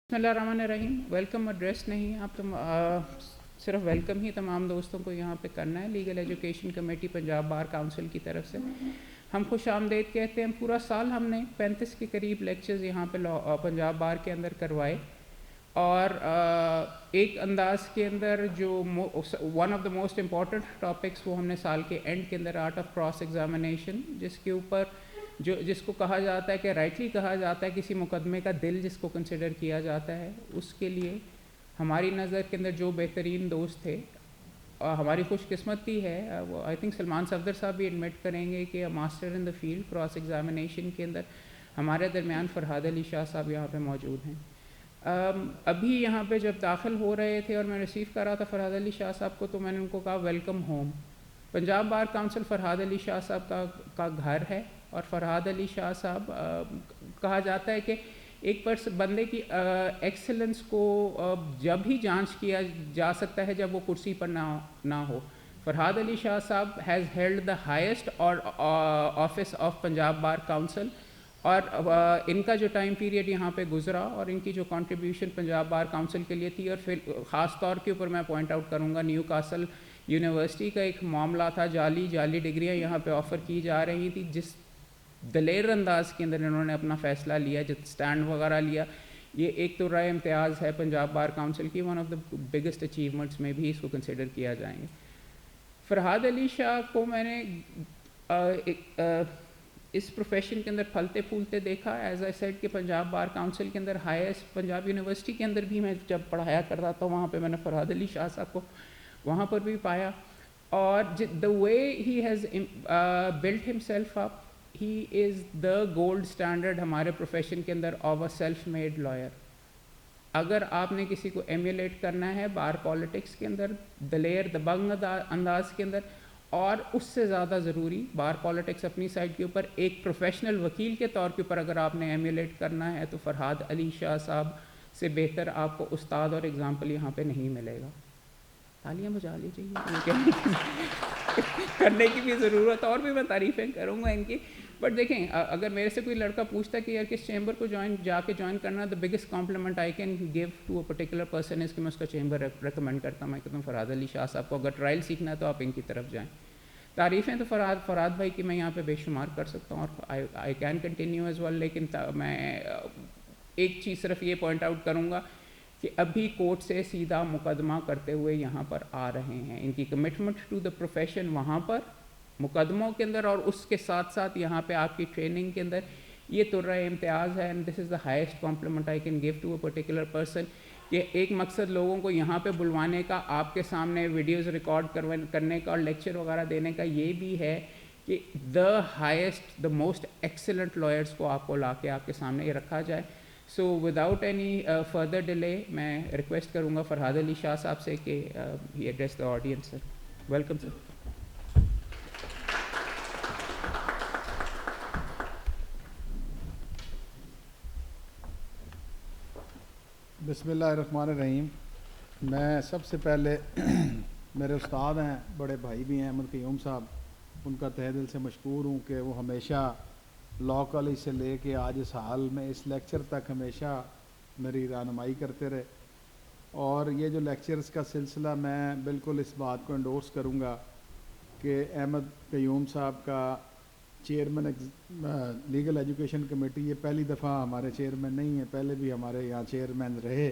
بسم اللہ الرحمن الرحیم. ویلکم ایڈریس نہیں, آپ صرف ویلکم ہی تمام دوستوں کو یہاں پہ کرنا ہے. Legal education committee Punjab bar council کی طرف سے ہم خوش آمدید کہتے ہیں. پورا سال ہم نے 35 کے قریب لیکچرز یہاں پہ پنجاب بار کے اندر کروائے, اور ایک انداز کے اندر جو one of the most important topics وہ ہم نے سال کے اینڈ کے اندر آرٹ آف کراس ایگزامینیشن, جس کے اوپر جس کو کہا جاتا ہے کہ رائٹلی کہا جاتا ہے کسی مقدمے کا دل جس کو کنسیڈر کیا جاتا ہے, اس کے لیے ہماری نظر کے اندر جو بہترین دوست تھے, ہماری خوش قسمتی ہے, وہ آئی تھنک سلمان صفدر صاحب بھی ایڈمٹ کریں گے کہ master in the field cross examination کے اندر ہمارے درمیان فرحاد علی شاہ صاحب یہاں پہ موجود ہیں. ابھی یہاں پہ جب داخل ہو رہے تھے اور میں ریسیو کر رہا تھا فرحاد علی شاہ صاحب کو, تو میں نے ان کو کہا welcome home. Punjab bar council Farhad Ali Shah صاحب کا گھر ہے, اور فرحاد علی شاہ صاحب کہا جاتا ہے کہ ایک بندے کی ایکسلنس کو جب ہی جانچ کیا جا سکتا ہے جب وہ کرسی پر نہ ہو. فرحاد علی شاہ صاحب has held the highest office of Punjab bar council, اور ان کا جو ٹائم پیریڈ یہاں پہ گزرا اور ان کی جو کنٹریبیوشن پنجاب بار کونسل کے لیے تھی, اور پھر خاص طور کے اوپر میں پوائنٹ آؤٹ کروں گا نیو کاسل یونیورسٹی کا ایک معاملہ تھا. جعلی ڈگریاں یہاں پہ آفر کی جا رہی تھی, جس دلیر انداز کے اندر انہوں نے اپنا فیصلہ لیا, جب اسٹینڈ وغیرہ لیا. یہ ایک تو رائے امتیاز ہے پنجاب بار کونسل کی, one of the biggest achievements میں بھی اس کو کنسیڈر کیا جائیں گے. فرحاد علی شاہ کو میں نے اس پروفیشن کے اندر پھلتے پھولتے دیکھا. ایز اے سیڈ کہ پنجاب بار کونسل کے اندر ہائیسٹ پنجاب یونیورسٹی کے اندر بھی میں جب پڑھایا کرتا تھا, وہاں پہ میں نے فرحاد علی شاہ صاحب کو وہاں پر بھی پایا. اور the way he has built himself up, he is the gold standard ہمارے پروفیشن کے اندر of a self made lawyer. اگر آپ نے کسی کو ایمیولیٹ کرنا ہے بار پالیٹکس کے اندر دلیر دبنگ انداز کے اندر, اور اس سے زیادہ ضروری بار پالیٹکس اپنی سائڈ کے اوپر ایک پروفیشنل وکیل کے طور کے اوپر اگر آپ نے ایمیولیٹ کرنا ہے, تو فرحاد علی شاہ صاحب سے بہتر آپ کو استاد اور اگزامپل یہاں پہ نہیں ملے گا. تالیاں بجا لیجیے, کرنے کی بھی ضرورت, اور بھی میں تعریفیں کروں گا ان کی. بٹ دیکھیں, اگر میرے سے کوئی لڑکا پوچھتا کہ یار کس چیمبر کو جا کے جوائن کرنا, the biggest compliment I can give to a particular person is کہ میں اس کا چیمبر ریکمینڈ کرتا ہوں. میں کہتا ہوں فرحاد علی شاہ صاحب کو اگر ٹرائل سیکھنا ہے تو آپ ان کی طرف جائیں. تعریفیں تو فرحاد بھائی کی میں یہاں پہ بے شمار کر سکتا ہوں, اور I can continue as well, لیکن میں ایک چیز صرف یہ پوائنٹ آؤٹ کروں گا کہ ابھی کورٹ سے سیدھا مقدمہ کرتے ہوئے یہاں پر آ رہے ہیں. ان کی کمٹمنٹ ٹو دا پروفیشن وہاں پر مقدموں کے اندر, اور اس کے ساتھ ساتھ یہاں پہ آپ کی ٹریننگ کے اندر یہ ترہ امتیاز ہے. And this is the highest compliment I can give to a particular person. کہ ایک مقصد لوگوں کو یہاں پہ بلوانے کا, آپ کے سامنے ویڈیوز ریکارڈ کرنے کا اور لیکچر وغیرہ دینے کا یہ بھی ہے کہ the highest the most excellent lawyers کو آپ کو لا کے آپ کے سامنے یہ رکھا جائے. So without any further delay میں ریکویسٹ کروں گا فرحاد علی شاہ صاحب سے کہ he address the audience. Sir welcome sir. بسم اللہ الرحمن الرحیم. میں سب سے پہلے میرے استاد ہیں, بڑے بھائی بھی ہیں احمد قیوم صاحب, ان کا تہ دل سے مشکور ہوں کہ وہ ہمیشہ لاء کالج سے لے کے آج اس حال میں اس لیکچر تک ہمیشہ میری رہنمائی کرتے رہے. اور یہ جو لیکچرز کا سلسلہ, میں بالکل اس بات کو انڈورس کروں گا کہ احمد قیوم صاحب کا چیئرمین لیگل ایجوکیشن کمیٹی, یہ پہلی دفعہ ہمارے چیئرمین نہیں ہیں, پہلے بھی ہمارے یہاں چیئرمین رہے,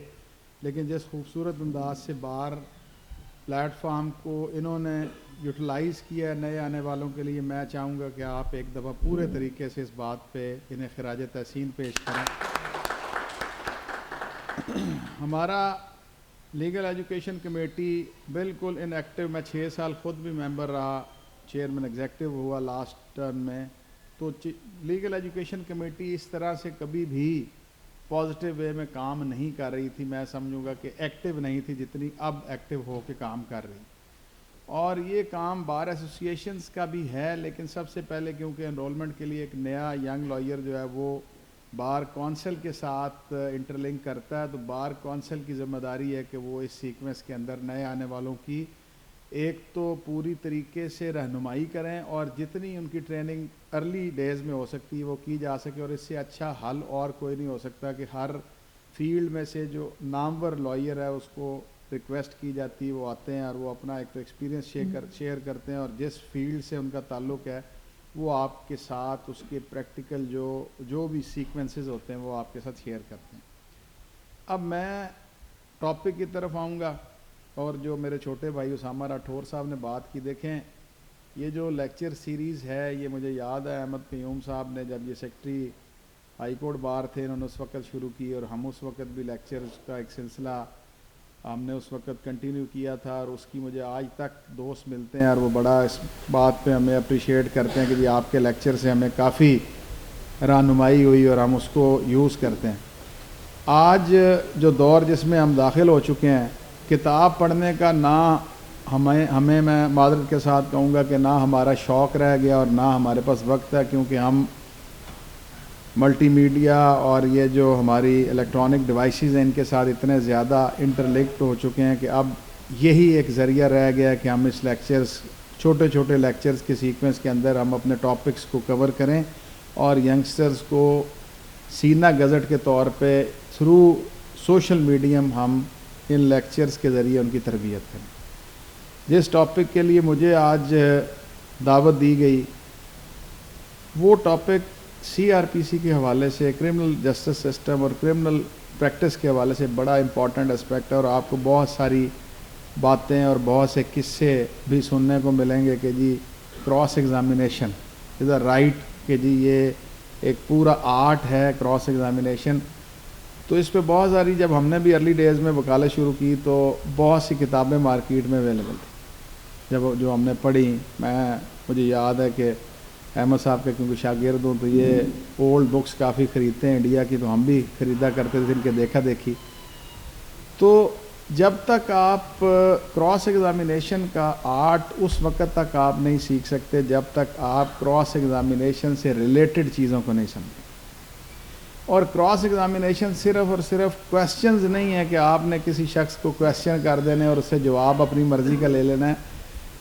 لیکن جس خوبصورت انداز سے بار پلیٹ فارم کو انہوں نے یوٹیلائز کیا ہے نئے آنے والوں کے لیے, میں چاہوں گا کہ آپ ایک دفعہ پورے طریقے سے اس بات پہ انہیں خراج تحسین پیش کریں. ہمارا لیگل ایجوکیشن کمیٹی بالکل ان ایکٹیو, میں 6 سال خود بھی ممبر رہا, چیئرمین ایگزیکٹو ہوا لاسٹ ٹرم میں. تو لیگل ایجوکیشن کمیٹی اس طرح سے کبھی بھی پازیٹیو وے میں کام نہیں کر رہی تھی, میں سمجھوں گا کہ ایکٹیو نہیں تھی جتنی اب ایکٹیو ہو کے کام کر رہی. اور یہ کام بار ایسوسیشنز کا بھی ہے, لیکن سب سے پہلے کیونکہ انرولمنٹ کے لیے ایک نیا ینگ لائر جو ہے وہ بار کونسل کے ساتھ انٹر لنک کرتا ہے, تو بار کونسل کی ذمہ داری ہے کہ وہ اس سیکوینس کے اندر نئے آنے والوں کی ایک تو پوری طریقے سے رہنمائی کریں, اور جتنی ان کی ٹریننگ ارلی ڈیز میں ہو سکتی ہے وہ کی جا سکے. اور اس سے اچھا حل اور کوئی نہیں ہو سکتا کہ ہر فیلڈ میں سے جو نامور لائر ہے اس کو ریکویسٹ کی جاتی ہے، وہ آتے ہیں اور وہ اپنا ایک تو ایکسپیرینس شیئر کرتے ہیں، اور جس فیلڈ سے ان کا تعلق ہے وہ آپ کے ساتھ اس کے پریکٹیکل جو بھی سیکوینسز ہوتے ہیں وہ آپ کے ساتھ شیئر کرتے ہیں۔ اب میں ٹاپک کی طرف آؤں گا، اور جو میرے چھوٹے بھائی اسامہ راٹھور صاحب نے بات کی، دیکھیں یہ جو لیکچر سیریز ہے یہ مجھے یاد ہے احمد قیوم صاحب نے جب یہ سیکرٹری ہائی کورٹ بار تھے انہوں نے اس وقت شروع کی، اور ہم اس وقت بھی لیکچرز کا ایک سلسلہ ہم نے اس وقت کنٹینیو کیا تھا، اور اس کی مجھے آج تک دوست ملتے ہیں اور وہ بڑا اس بات پہ ہمیں اپریشیٹ کرتے ہیں کہ جی آپ کے لیکچر سے ہمیں کافی رہنمائی ہوئی اور ہم اس کو یوز کرتے ہیں۔ آج جو دور جس میں ہم داخل ہو چکے ہیں، کتاب پڑھنے کا نہ ہمیں میں معذرت کے ساتھ کہوں گا کہ نہ ہمارا شوق رہ گیا اور نہ ہمارے پاس وقت ہے، کیونکہ ہم ملٹی میڈیا اور یہ جو ہماری الیکٹرانک ڈیوائسز ہیں ان کے ساتھ اتنے زیادہ انٹرلنکڈ ہو چکے ہیں کہ اب یہی ایک ذریعہ رہ گیا کہ ہم اس چھوٹے چھوٹے لیکچرز کے سیکوینس کے اندر ہم اپنے ٹاپکس کو کور کریں اور ینگسٹرز کو سینہ گزٹ کے طور پہ تھرو سوشل میڈیم ہم ان لیکچرز کے ذریعے ان کی تربیت کریں۔ جس ٹاپک کے لیے مجھے آج دعوت دی گئی وہ ٹاپک سی آر پی سی کے حوالے سے، کرمنل جسٹس سسٹم اور کرمنل پریکٹس کے حوالے سے بڑا امپورٹنٹ اسپیکٹ ہے، اور آپ کو بہت ساری باتیں اور بہت سے قصے بھی سننے کو ملیں گے کہ جی cross examination is a right, کہ جی یہ ایک پورا آرٹ ہے کراس ایگزامینیشن۔ تو اس پہ بہت ساری، جب ہم نے بھی ارلی ڈیز میں وکالت شروع کی تو بہت سی کتابیں مارکیٹ میں اویلیبل تھیں جو ہم نے پڑھی۔ مجھے یاد ہے کہ احمد صاحب کے کیونکہ شاگرد ہوں تو یہ اولڈ بکس کافی خریدتے ہیں انڈیا کی، تو ہم بھی خریدا کرتے تھے ان کے دیکھا دیکھی۔ تو جب تک آپ کراس ایگزامینیشن کا آرٹ اس وقت تک آپ نہیں سیکھ سکتے جب تک آپ کراس ایگزامینیشن سے ریلیٹڈ چیزوں کو نہیں سمجھیں۔ اور کراس ایگزامینیشن صرف اور صرف کویسچنز نہیں ہے کہ آپ نے کسی شخص کو کویسچن کر دینے اور اس سے جواب اپنی مرضی کا لے لینا ہے۔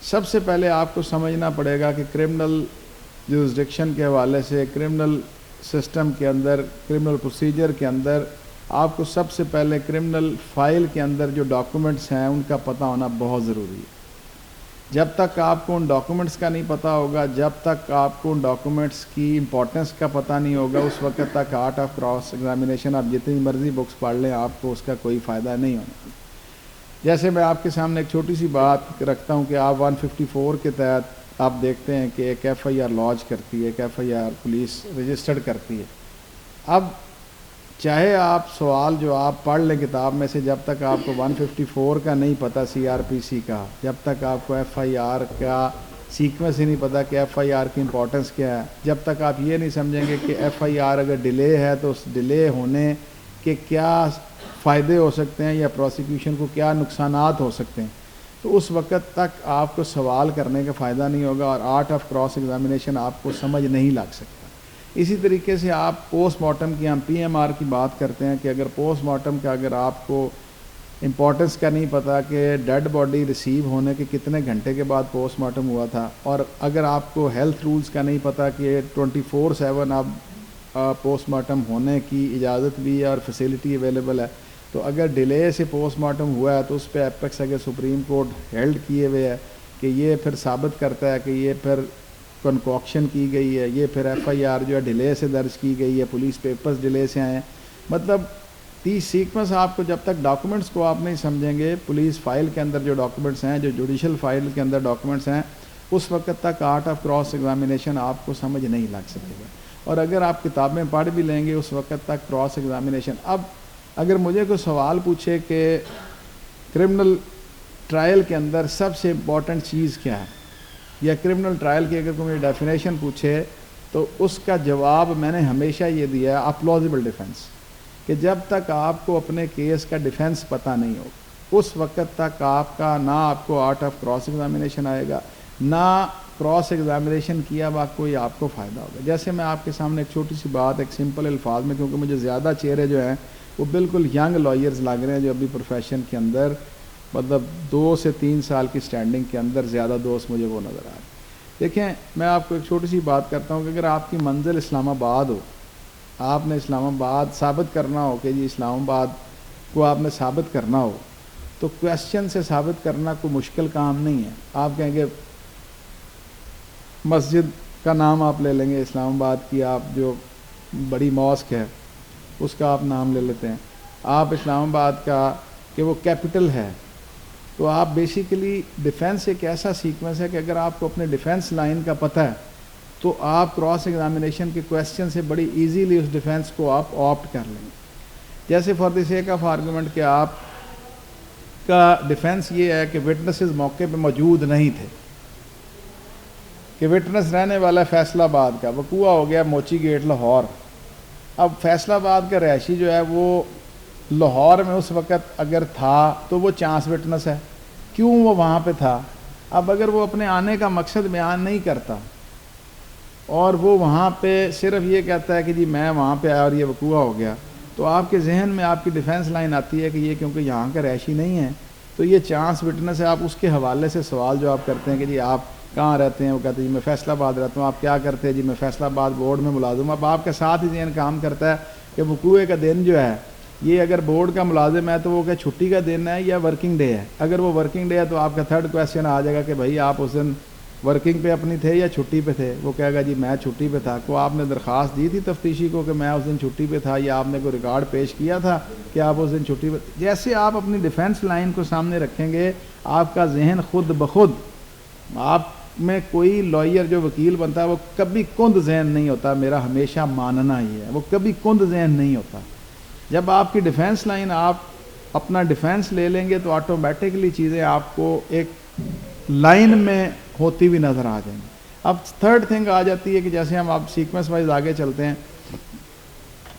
سب سے پہلے آپ کو سمجھنا پڑے گا کہ کرمنل جورسڈکشن کے حوالے سے، کرمنل سسٹم کے اندر، کرمنل پروسیجر کے اندر آپ کو سب سے پہلے کرمنل فائل کے اندر جو ڈاکومنٹس ہیں ان کا پتہ ہونا بہت ضروری ہے۔ جب تک آپ کو ان ڈاکومنٹس کا نہیں پتہ ہوگا، جب تک آپ کو ان ڈاکومنٹس کی امپورٹنس کا پتہ نہیں ہوگا، اس وقت تک آرٹ آف کراس ایگزامینیشن آپ جتنی مرضی بکس پڑھ لیں آپ کو اس کا کوئی فائدہ نہیں ہونا۔ جیسے میں آپ کے سامنے ایک چھوٹی سی بات رکھتا ہوں کہ آپ 154 کے تحت آپ دیکھتے ہیں کہ ایک ایف آئی آر لانچ کرتی ہے، ایک F I R police registered کرتی ہے۔ اب چاہے آپ سوال جو آپ پڑھ لیں کتاب میں سے، جب تک آپ کو 154 کا نہیں پتہ سی آر پی سی کا، جب تک آپ کو ایف آئی آر کا سیکوینس ہی نہیں پتہ کہ ایف آئی آر کی امپورٹنس کیا ہے، جب تک آپ یہ نہیں سمجھیں گے کہ ایف آئی آر اگر ڈیلے ہے تو اس ڈیلے ہونے کے کیا فائدے ہو سکتے ہیں یا پروسیکیوشن کو کیا نقصانات ہو سکتے ہیں، تو اس وقت تک آپ کو سوال کرنے کا فائدہ نہیں ہوگا اور آرٹ آف کراس ایگزامینیشن آپ کو سمجھ نہیں لگ سکتا۔ اسی طریقے سے آپ پوسٹ مارٹم کی، ہم پی ایم آر کی بات کرتے ہیں کہ اگر پوسٹ مارٹم کا اگر آپ کو امپورٹنس کا نہیں پتہ کہ ڈیڈ باڈی ریسیو ہونے کے کتنے گھنٹے کے بعد پوسٹ مارٹم ہوا تھا، اور اگر آپ کو ہیلتھ رولز کا نہیں پتہ کہ 24/7 اب پوسٹ مارٹم ہونے کی اجازت بھی ہے اور فیسلٹی اویلیبل ہے، تو اگر ڈیلے سے پوسٹ مارٹم ہوا ہے تو اس پہ ایپیکس اگر سپریم کورٹ ہیلڈ کیے ہوئے ہے کہ یہ پھر ثابت کرتا ہے کہ یہ پھر کنکوکشن کی گئی ہے، یہ پھر ایف آئی آر جو ہے ڈیلے سے درج کی گئی ہے، پولیس پیپرز ڈیلے سے آئے ہیں۔ مطلب 30 سیکوینس آپ کو جب تک ڈاکومنٹس کو آپ نہیں سمجھیں گے، پولیس فائل کے اندر جو ڈاکومنٹس ہیں، جو جوڈیشل فائل کے اندر ڈاکومنٹس ہیں، اس وقت تک آرٹ آف کراس ایگزامینیشن آپ کو سمجھ نہیں لگ سکے گا، اور اگر آپ کتابیں پڑھ بھی لیں گے اس وقت تک کراس ایگزامینیشن۔ اب اگر مجھے کوئی سوال پوچھے کہ کرمنل ٹرائل کے اندر سب سے امپورٹنٹ چیز کیا ہے، یا کرمنل ٹرائل کی اگر کوئی ڈیفینیشن پوچھے، تو اس کا جواب میں نے ہمیشہ یہ دیا ہے، اپلوزیبل ڈیفینس، کہ جب تک آپ کو اپنے کیس کا ڈیفینس پتہ نہیں ہوگا اس وقت تک آپ کا نہ آپ کو آرٹ آف کراس ایگزامینیشن آئے گا، نہ کراس ایگزامینیشن کیا ہوا کوئی آپ کو فائدہ ہوگا۔ جیسے میں آپ کے سامنے ایک چھوٹی سی بات ایک سمپل الفاظ میں، کیونکہ مجھے زیادہ چہرے جو ہیں وہ بالکل ینگ لائرز لگ رہے ہیں جو ابھی پروفیشن کے اندر مطلب 2 سے 3 سال کی سٹینڈنگ کے اندر زیادہ دوست مجھے وہ نظر آ رہے ہیں۔ دیکھیں میں آپ کو ایک چھوٹی سی بات کرتا ہوں کہ اگر آپ کی منزل اسلام آباد ہو آپ نے اسلام آباد ثابت کرنا ہو کہ جی اسلام آباد کو آپ نے ثابت کرنا ہو تو کویشچن سے ثابت کرنا کوئی مشکل کام نہیں ہے. آپ کہیں گے مسجد کا نام آپ لے لیں گے اسلام آباد کی، آپ جو بڑی ماسک ہے اس کا آپ نام لے لیتے ہیں. آپ اسلام آباد کا کہ وہ کیپٹل ہے، تو آپ بیسیکلی ڈیفینس ایک ایسا سیکوینس ہے کہ اگر آپ کو اپنے ڈیفینس لائن کا پتہ ہے تو آپ کراس ایگزامینیشن کے کویشچن سے بڑی ایزیلی اس ڈیفینس کو آپ آپٹ کر لیں گے. جیسے for the sake of argument کہ آپ کا ڈیفینس یہ ہے کہ وٹنسز موقع پہ موجود نہیں تھے، کہ وٹنس رہنے والا فیصل آباد کا، وقوع ہو گیا موچی گیٹ لاہور. اب فیصل آباد کا رہائشی جو ہے وہ لاہور میں اس وقت اگر تھا تو وہ چانس وٹنس ہے، کیوں وہ وہاں پہ تھا؟ اب اگر وہ اپنے آنے کا مقصد بیان نہیں کرتا اور وہ وہاں پہ صرف یہ کہتا ہے کہ جی میں وہاں پہ آیا اور یہ وقوع ہو گیا، تو آپ کے ذہن میں آپ کی ڈیفینس لائن آتی ہے کہ یہ کیونکہ یہاں کا رہائشی نہیں ہے تو یہ چانس وٹنس ہے. آپ اس کے حوالے سے سوال جو آپ کرتے ہیں کہ جی آپ کہاں رہتے ہیں، وہ کہتے ہیں جی میں فیصل آباد رہتا ہوں. آپ کیا کرتے ہیں؟ جی میں فیصل آباد بورڈ میں ملازم. اب آپ کے ساتھ ہی ذہن کام کرتا ہے کہ وقوع کا دن جو ہے یہ اگر بورڈ کا ملازم ہے تو وہ کہ چھٹی کا دن ہے یا ورکنگ ڈے ہے. اگر وہ ورکنگ ڈے ہے تو آپ کا تھرڈ کویشچن آ جائے گا کہ بھائی آپ اس دن ورکنگ پہ اپنی تھے یا چھٹی پہ تھے؟ وہ کہے گا جی میں چھٹی پہ تھا. کو آپ نے درخواست دی تھی تفتیشی کو کہ میں اس دن چھٹی پہ تھا، یا آپ نے کوئی ریکارڈ پیش کیا تھا کہ آپ اس دن چھٹی پہ؟ جیسے آپ اپنی ڈیفینس لائن کو سامنے رکھیں گے آپ کا ذہن خود بخود، آپ میں کوئی لائر جو وکیل بنتا ہے وہ کبھی کند ذہن نہیں ہوتا. میرا ہمیشہ ماننا ہی ہے وہ کبھی کند ذہن نہیں ہوتا. جب آپ کی ڈیفینس لائن آپ اپنا ڈیفینس لے لیں گے تو آٹومیٹکلی چیزیں آپ کو ایک لائن میں ہوتی ہوئی نظر آ جائیں گی. اب تھرڈ تھنگ آ جاتی ہے کہ جیسے ہم اب سیکوینس وائز آگے چلتے ہیں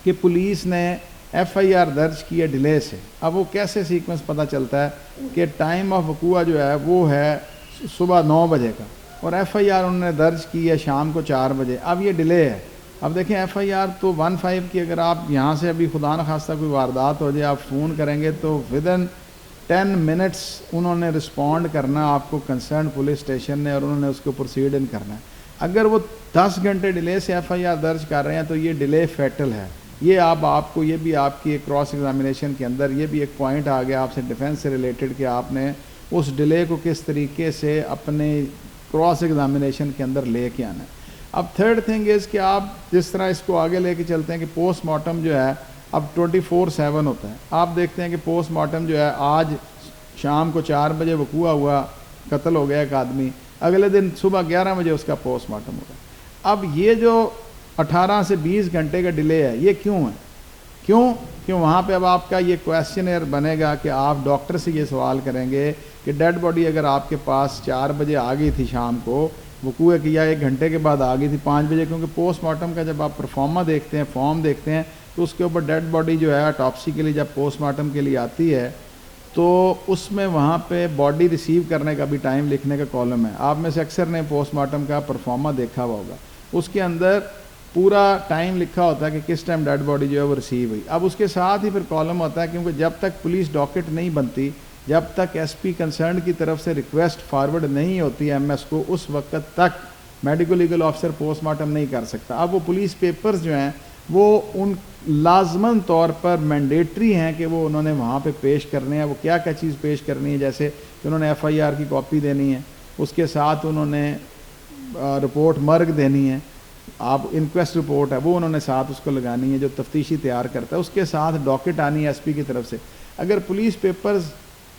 کہ پولیس نے ایف آئی آر درج کی ہے ڈیلے سے. اب وہ کیسے سیکوینس پتہ چلتا ہے کہ ٹائم آف وقوع جو ہے وہ ہے صبح 9 بجے کا اور ایف آئی آر انہوں نے درج کی ہے شام کو 4 بجے. اب یہ ڈیلے ہے. اب دیکھیں ایف آئی آر تو 15 کی، اگر آپ یہاں سے ابھی خدا نخواستہ کوئی واردات ہو جائے آپ فون کریں گے تو ودن 10 منٹس انہوں نے رسپونڈ کرنا آپ کو کنسرن پولیس اسٹیشن نے، اور انہوں نے اس کو پروسیڈ ان کرنا ہے. اگر وہ 10 گھنٹے ڈیلے سے ایف آئی آر درج کر رہے ہیں تو یہ ڈیلے فیٹل ہے. یہ آپ کو یہ بھی آپ کی ایک کراس ایگزامینیشن کے اندر یہ بھی ایک پوائنٹ آ گیا آپ سے ڈیفینس سے ریلیٹڈ کہ آپ نے اس ڈیلے کو کس طریقے سے اپنے کراس ایگزامینیشن کے اندر لے کے آنا ہے. اب تھرڈ تھنگ از کہ آپ جس طرح اس کو آگے لے کے چلتے ہیں کہ پوسٹ مارٹم جو ہے اب 24/7 ہوتا ہے. آپ دیکھتے ہیں کہ پوسٹ مارٹم جو ہے آج شام کو 4 بجے وقوع ہوا، قتل ہو گیا ایک آدمی، اگلے دن صبح 11 بجے اس کا پوسٹ مارٹم ہوگا. اب یہ جو 18 سے 20 گھنٹے کا ڈیلے ہے یہ کیوں ہے؟ کیوں وہاں پہ اب آپ کا یہ کویشچنر بنے گا کہ آپ ڈاکٹر سے یہ سوال کریں گے کہ ڈیڈ باڈی اگر آپ کے پاس 4 بجے آ گئی تھی شام کو، وقوع کیا 1 گھنٹے کے بعد آ گئی تھی 5 بجے، کیونکہ پوسٹ مارٹم کا جب آپ پرفارما دیکھتے ہیں، فارم دیکھتے ہیں تو اس کے اوپر ڈیڈ باڈی جو ہے اٹاپسی کے لیے جب پوسٹ مارٹم کے لیے آتی ہے تو اس میں وہاں پہ باڈی ریسیو کرنے کا بھی ٹائم لکھنے کا کالم ہے. آپ میں سے اکثر نے پوسٹ مارٹم کا پرفارما دیکھا ہوا ہوگا، اس کے اندر پورا ٹائم لکھا ہوتا ہے کہ کس ٹائم ڈیڈ باڈی جو ہے وہ ریسیو ہوئی. اب اس کے ساتھ ہی پھر کالم ہوتا ہے کیونکہ جب تک پولیس ڈاکٹ نہیں بنتی، جب تک ایس پی کنسرن کی طرف سے ریکویسٹ فارورڈ نہیں ہوتی ایم ایس کو، اس وقت تک medical legal officer post mortem نہیں کر سکتا. اب وہ پولیس پیپرز جو ہیں وہ ان لازماً طور پر مینڈیٹری ہیں کہ وہ انہوں نے وہاں پہ پیش کرنے ہیں. وہ کیا چیز پیش کرنی ہے؟ جیسے کہ انہوں نے ایف آئی آر کی کاپی دینی ہے، اس کے ساتھ انہوں نے رپورٹ مرگ دینی ہے، آپ انکویسٹ رپورٹ ہے وہ انہوں نے ساتھ اس کو لگانی ہے جو تفتیشی تیار کرتا ہے، اس کے ساتھ ڈاکٹ آنی ہے ایس پی کی طرف سے. اگر پولیس پیپرز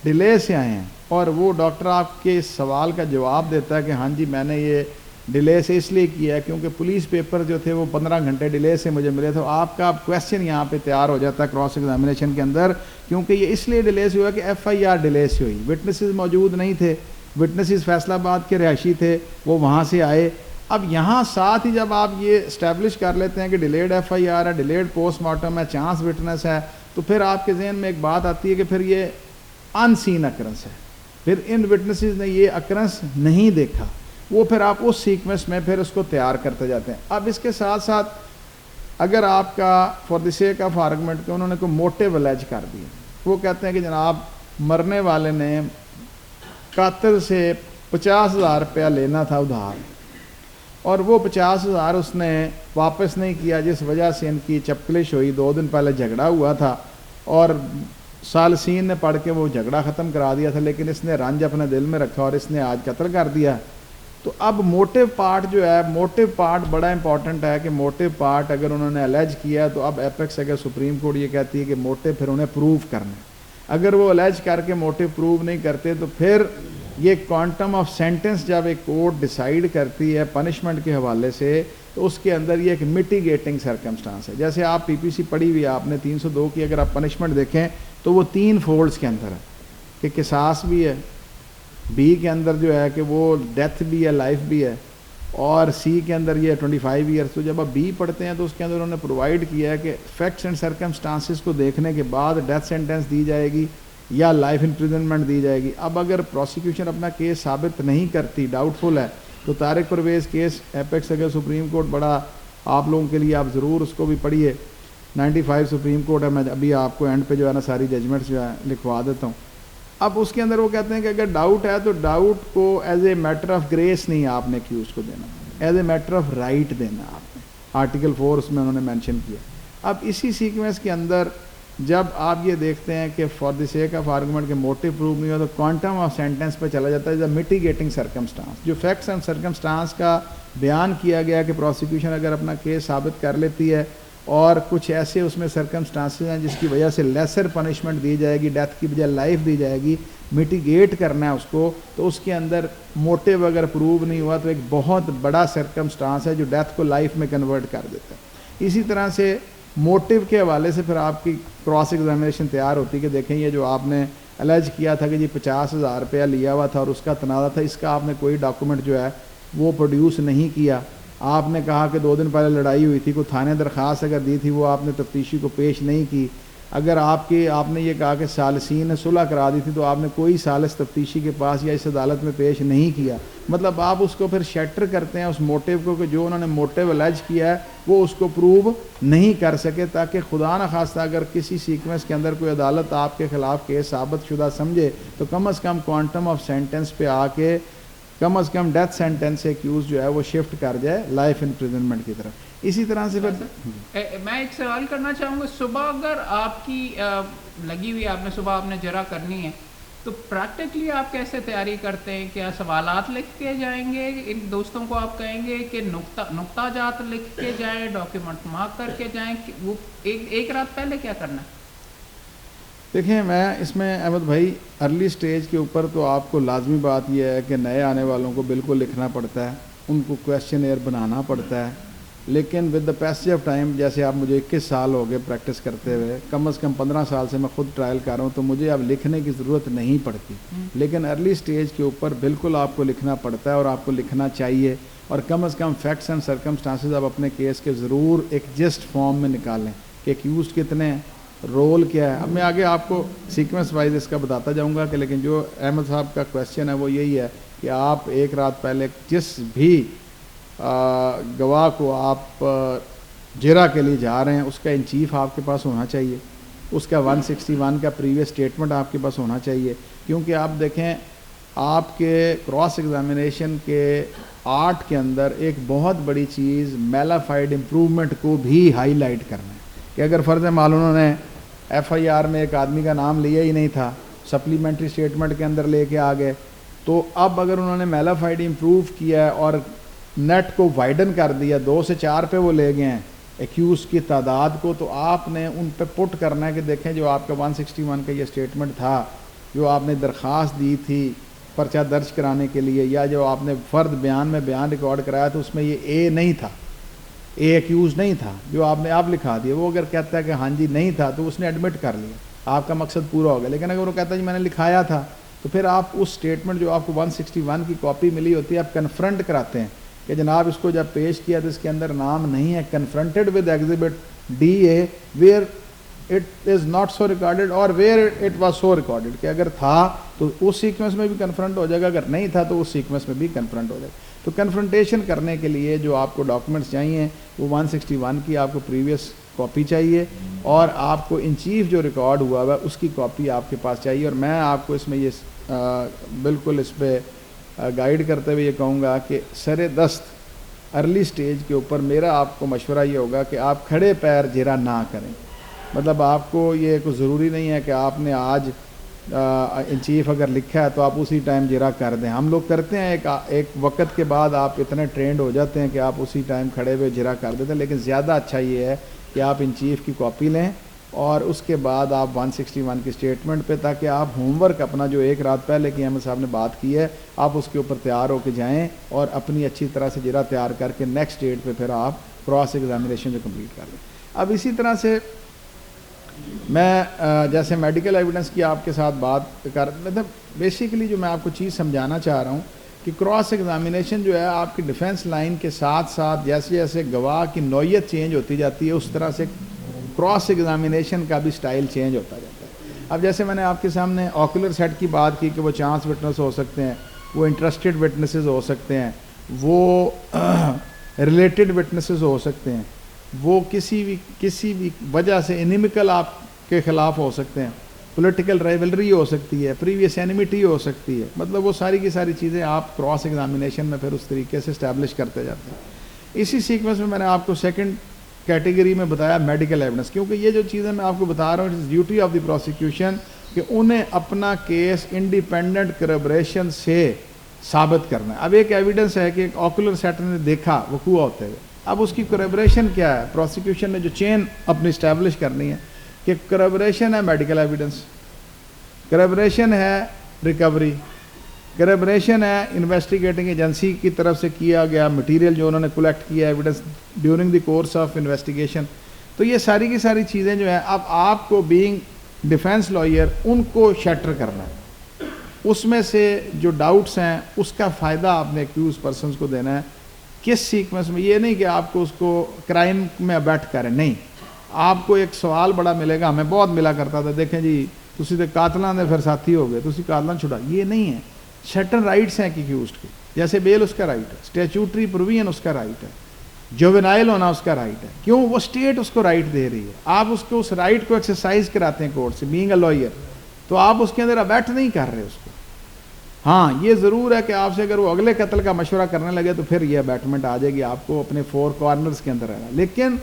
ڈیلے سے آئے ہیں اور وہ ڈاکٹر آپ کے اس سوال کا جواب دیتا ہے کہ ہاں جی میں نے یہ ڈیلے سے اس لیے کیا ہے کیونکہ پولیس پیپر جو تھے وہ 15 گھنٹے ڈیلے سے مجھے ملے تھے، آپ کا کویشچن یہاں پہ تیار ہو جاتا ہے کراس ایگزامینیشن کے اندر، کیونکہ یہ اس لیے ڈیلے سے ہوا کہ ایف آئی آر ڈیلے سے ہوئی، وٹنسز موجود نہیں تھے، وٹنسز فیصل آباد کے رہائشی تھے، وہ وہاں سے آئے. اب یہاں ساتھ ہی جب آپ یہ اسٹیبلش کر لیتے ہیں کہ ڈیلیڈ ایف آئی آر ہے، ڈیلیڈ پوسٹ مارٹم ہے، چانس وٹنس ہے، تو پھر آپ کے ذہن میں ایک بات آتی ہے کہ پھر یہ ان سین اکرنس ہے، پھر ان وٹنسز نے یہ اکرنس نہیں دیکھا، وہ پھر آپ اس سیکوینس میں پھر اس کو تیار کرتے جاتے ہیں. اب اس کے ساتھ ساتھ اگر آپ کا for the sake of argument کہ انہوں نے کوئی موٹیو الیج کر دیا، وہ کہتے ہیں کہ جناب مرنے والے نے قاتل سے 50,000 روپیہ لینا تھا ادھار اور وہ 50,000 اس نے واپس نہیں کیا، جس وجہ سے ان کی چپکلش ہوئی. 2 دن پہلے جھگڑا ہوا تھا اور سالسین نے پڑھ کے وہ جھگڑا ختم کرا دیا تھا، لیکن اس نے رنج اپنے دل میں رکھا اور اس نے آج قتل کر دیا. تو اب موٹیو پارٹ جو ہے، موٹیو پارٹ بڑا امپورٹنٹ ہے کہ موٹیو پارٹ اگر انہوں نے الیج کیا تو اب ایپیکس اگر سپریم کورٹ یہ کہتی ہے کہ موٹیو پھر انہیں پروو کرنا ہے. اگر وہ الیج کر کے موٹیو پروو نہیں کرتے تو پھر یہ کوانٹم آف سینٹنس جب ایک کورٹ ڈیسائیڈ کرتی ہے پنشمنٹ کے حوالے سے تو اس کے اندر یہ ایک میٹیگیٹنگ سرکمسٹانس ہے. جیسے آپ پی پی سی پڑھی ہوئی ہے آپ نے 302 کی، اگر آپ پنشمنٹ دیکھیں تو وہ 3 فولڈز کے اندر ہے کہ قصاص بھی ہے، بی کے اندر جو ہے کہ وہ ڈیتھ بھی ہے، لائف بھی ہے، اور سی کے اندر یہ 25 ایئرس. تو جب آپ بی پڑھتے ہیں تو اس کے اندر انہوں نے پرووائڈ کیا ہے کہ فیکٹس اینڈ سرکمسٹانسز کو دیکھنے کے بعد ڈیتھ سینٹنس دی جائے گی یا لائف امپریزنمنٹ دی جائے گی. اب اگر پروسیکیوشن اپنا کیس ثابت نہیں کرتی، ڈاؤٹ فل ہے، تو طارق پرویز کیس ایپیکس اگر سپریم کورٹ بڑا آپ لوگوں کے لیے، آپ ضرور اس کو بھی پڑھیے. 95 سپریم کورٹ ہے، میں ابھی آپ کو اینڈ پہ جو ہے نا ساری ججمنٹس جو ہے لکھوا دیتا ہوں. اب اس کے اندر وہ کہتے ہیں کہ اگر ڈاؤٹ ہے تو ڈاؤٹ کو as a matter of grace نہیں آپ نے ایکیوز کو دینا، as a matter of right دینا آپ نے. آرٹیکل 4 اس میں انہوں نے مینشن کیا. اب اسی سیکوینس کے اندر جب آپ یہ دیکھتے ہیں کہ for the sake of argument کے موٹیو پروو نہیں ہو تو کوانٹم آف سینٹنس پہ چلا جاتا ہے. دا میٹیگیٹنگ سرکمسٹانس، جو فیکٹس اینڈ سرکمسٹانس کا بیان کیا گیا کہ پروسیکیوشن اگر اپنا کیس ثابت کر لیتی ہے اور کچھ ایسے اس میں سرکمسٹانسز ہیں جس کی وجہ سے لیسر پنشمنٹ دی جائے گی، ڈیتھ کی بجائے لائف دی جائے گی، میٹیگیٹ کرنا ہے اس کو، تو اس کے اندر موٹیو اگر پروو نہیں ہوا تو ایک بہت بڑا سرکمسٹانس ہے جو ڈیتھ کو لائف میں کنورٹ کر دیتا ہے. اسی طرح سے موٹیو کے حوالے سے پھر آپ کی کراس ایگزامینیشن تیار ہوتی کہ دیکھیں یہ جو آپ نے الیج کیا تھا کہ جی 50,000 روپیہ لیا ہوا تھا اور اس کا تنازع تھا، اس کا آپ نے کوئی ڈاکومنٹ جو ہے وہ پروڈیوس نہیں کیا. آپ نے کہا کہ 2 دن پہلے لڑائی ہوئی تھی، کوئی تھانے درخواست اگر دی تھی وہ آپ نے تفتیشی کو پیش نہیں کی. اگر آپ نے یہ کہا کہ ثالثین نے صلح کرا دی تھی تو آپ نے کوئی ثالث تفتیشی کے پاس یا اس عدالت میں پیش نہیں کیا. مطلب آپ اس کو پھر شیٹر کرتے ہیں اس موٹیو کو کہ جو انہوں نے موٹیو الیج کیا ہے وہ اس کو پروو نہیں کر سکے، تاکہ خدا نخواستہ اگر کسی سیکوینس کے اندر کوئی عدالت آپ کے خلاف کیس ثابت شدہ سمجھے تو کم از کم کوانٹم آف سینٹنس پہ آ کے کم از کم ڈیتھ سینٹنس سے ایکیوز جو ہے وہ شفٹ کر جائے لائف امپریزنمنٹ کی طرف. اسی طرح سے میں ایک سوال کرنا چاہوں گا. صبح اگر آپ کی لگی ہوئی آپ نے صبح آپ نے جرا کرنی ہے تو پریکٹیکلی آپ کیسے تیاری کرتے ہیں؟ کیا سوالات لکھ کے جائیں گے؟ ان دوستوں کو آپ کہیں گے کہ نقطہ جات لکھ کے جائیں، ڈاکیومنٹ مارک کر کے جائیں؟ وہ ایک رات پہلے کیا کرنا ہے؟ دیکھیں میں اس میں احمد بھائی ارلی سٹیج کے اوپر تو آپ کو لازمی بات یہ ہے کہ نئے آنے والوں کو بالکل لکھنا پڑتا ہے، ان کو کویسچن ایئر بنانا پڑتا ہے. لیکن with the passage of time, جیسے آپ مجھے 21 سال ہو گئے پریکٹس کرتے ہوئے، کم از کم 15 سال سے میں خود ٹرائل کر رہا ہوں، تو مجھے اب لکھنے کی ضرورت نہیں پڑتی. لیکن ارلی سٹیج کے اوپر بالکل آپ کو لکھنا پڑتا ہے اور آپ کو لکھنا چاہیے. اور کم از کم فیکٹس اینڈ سرکمسٹانسز آپ اپنے کیس کے ضرور ایک جسٹ فارم میں نکالیں کہ ایکیوزڈ کتنے ہیں، رول کیا ہے. اب میں آگے آپ کو سیکوینس وائز اس کا بتاتا جاؤں گا کہ لیکن جو احمد صاحب کا کویسچن ہے وہ یہی ہے کہ آپ ایک رات پہلے جس بھی گواہ کو آپ جرا کے لیے جا رہے ہیں اس کا ان چیف آپ کے پاس ہونا چاہیے، اس کا 161 کا پریویس اسٹیٹمنٹ آپ کے پاس ہونا چاہیے. کیونکہ آپ دیکھیں آپ کے کراس ایگزامینیشن کے آرٹ کے اندر ایک بہت بڑی چیز میلافائڈ امپروومنٹ کو بھی ہائی لائٹ کرنا ہے کہ اگر فرض معال انہوں نے ایف آئی آر میں ایک آدمی کا نام لیا ہی نہیں تھا، سپلیمنٹری اسٹیٹمنٹ کے اندر لے کے آ گئے، تو اب اگر انہوں نے میلافائڈ امپروو کیا ہے اور نیٹ کو وائڈن کر دیا، 2 سے 4 پہ وہ لے گئے ہیں ایکیوز کی تعداد کو، تو آپ نے ان پہ پٹ کرنا ہے کہ دیکھیں جو آپ کا 161 کا یہ اسٹیٹمنٹ تھا، جو آپ نے درخواست دی تھی پرچہ درج کرانے کے لیے، یا جو آپ نے فرد بیان میں بیان ریکارڈ کرایا تو اس میں یہ اے نہیں تھا، اے ایکیوز نہیں تھا، جو آپ نے آپ لکھا دیا. وہ اگر کہتا ہے کہ ہاں جی نہیں تھا تو اس نے ایڈمٹ کر لیا، آپ کا مقصد پورا ہو گیا. لیکن اگر وہ کہتا ہے جی میں نے لکھایا تھا، تو پھر آپ اس اسٹیٹمنٹ جو آپ کو 161 کی کاپی ملی ہوتی ہے آپ کنفرنٹ کراتے ہیں کہ جناب اس کو جب پیش کیا تو اس کے اندر نام نہیں ہے، confronted with exhibit D A where it is not so recorded اور where it was so recorded, کہ اگر تھا تو اس سیکوینس میں بھی کنفرنٹ ہو جائے گا، اگر نہیں تھا تو اس سیکوینس میں بھی کنفرنٹ ہو جائے گا. تو کنفرنٹیشن کرنے کے لیے جو آپ کو ڈاکومنٹس چاہیے وہ 161 کی آپ کو پریویس کاپی چاہیے، اور آپ کو ان چیف جو ریکارڈ ہوا ہوا اس کی کاپی آپ کے پاس چاہیے. اور میں آپ کو اس میں یہ بالکل اس پہ گائیڈ کرتے ہوئے یہ کہوں گا کہ سر دست ارلی سٹیج کے اوپر میرا آپ کو مشورہ یہ ہوگا کہ آپ کھڑے پیر جرا نہ کریں. مطلب آپ کو یہ کوئی ضروری نہیں ہے کہ آپ نے آج ان چیف اگر لکھا ہے تو آپ اسی ٹائم جرا کر دیں. ہم لوگ کرتے ہیں ایک وقت کے بعد آپ اتنے ٹرینڈ ہو جاتے ہیں کہ آپ اسی ٹائم کھڑے ہوئے جرا کر دیتے ہیں, لیکن زیادہ اچھا یہ ہے کہ آپ ان چیف کی کاپی لیں اور اس کے بعد آپ 161 کی اسٹیٹمنٹ پہ, تاکہ آپ ہوم ورک اپنا جو ایک رات پہلے کی احمد صاحب نے بات کی ہے آپ اس کے اوپر تیار ہو کے جائیں اور اپنی اچھی طرح سے جرا تیار کر کے نیکسٹ ڈیٹ پہ پھر آپ کراس ایگزامینیشن جو کمپلیٹ کر لیں. اب اسی طرح سے میں جیسے میڈیکل ایویڈنس کی آپ کے ساتھ بات مطلب بیسیکلی جو میں آپ کو چیز سمجھانا چاہ رہا ہوں کہ کراس ایگزامینیشن جو ہے آپ کی ڈیفنس لائن کے ساتھ ساتھ جیسے جیسے گواہ کی نوعیت چینج ہوتی جاتی ہے اس طرح سے کراس ایگزامینیشن کا بھی سٹائل چینج ہوتا جاتا ہے. اب جیسے میں نے آپ کے سامنے آکولر سیٹ کی بات کی کہ وہ چانس وٹنس ہو سکتے ہیں, وہ انٹرسٹڈ وٹنسز ہو سکتے ہیں, وہ ریلیٹڈ وٹنسز ہو سکتے ہیں, وہ کسی بھی وجہ سے انیمیکل آپ کے خلاف ہو سکتے ہیں, پولیٹیکل رائیولری ہو سکتی ہے, پریویس اینیمیٹی ہو سکتی ہے. مطلب وہ ساری کی ساری چیزیں آپ کراس ایگزامینیشن میں پھر اس طریقے سے اسٹیبلش کرتے جاتے ہیں. اسی سیکوینس میں نے آپ کو سیکنڈ کیٹیگری میں بتایا میڈیکل ایویڈنس, کیونکہ یہ جو چیزیں میں آپ کو بتا رہا ہوں it is duty of the prosecution کہ انہیں اپنا کیس انڈیپینڈنٹ کربریشن سے ثابت کرنا ہے. اب ایک ایویڈنس ہے کہ ایک آکولر سیٹ نے دیکھا وقوع ہوتے ہوئے, اب اس کی کربریشن کیا ہے, پروسیکیوشن نے جو چین اپنی اسٹیبلش کرنی ہے کہ کربریشن ہے میڈیکل ایویڈنس, کربریشن ہے ریکوری, کربریشن ہے انویسٹیگیٹنگ ایجنسی کی طرف سے کیا گیا مٹیریل جو انہوں نے کلیکٹ کیا evidence during the course of investigation. تو یہ ساری کی ساری چیزیں جو ہیں اب آپ کو بینگ ڈیفینس لائر ان کو شیٹر کرنا ہے, اس میں سے جو ڈاؤٹس ہیں اس کا فائدہ آپ نے ایکیوز پرسنس کو دینا ہے. کس سیکوینس میں, یہ نہیں کہ آپ کو اس کو کرائم میں ابیٹ کریں, نہیں, آپ کو ایک سوال بڑا ملے گا, ہمیں بہت ملا کرتا تھا, دیکھیں جی تسی تے قاتلاں دے پھر ساتھی ہو گئے, تسی قاتلاں چھڑا, یہ نہیں ہے. سرٹن رائٹس ہیں ایکیوزڈ کے, جیسے بیل اس کا رائٹ ہے, اسٹیچوٹری پروویژن اس کا رائٹ ہے, جوینائل ہونا اس کا رائٹ ہے. کیوں, وہ اسٹیٹ اس کو رائٹ دے رہی ہے, آپ اس کو اس رائٹ کو ایکسرسائز کراتے ہیں کورٹ سے بینگ اے لائر, تو آپ اس کے اندر ابیٹ نہیں کر رہے اس کو. ہاں یہ ضرور ہے کہ آپ سے اگر وہ اگلے قتل کا مشورہ کرنے لگے تو پھر یہ ابیٹمنٹ آ جائے گی آپ کو اپنے فور کارنرز کے اندر رہنا. لیکن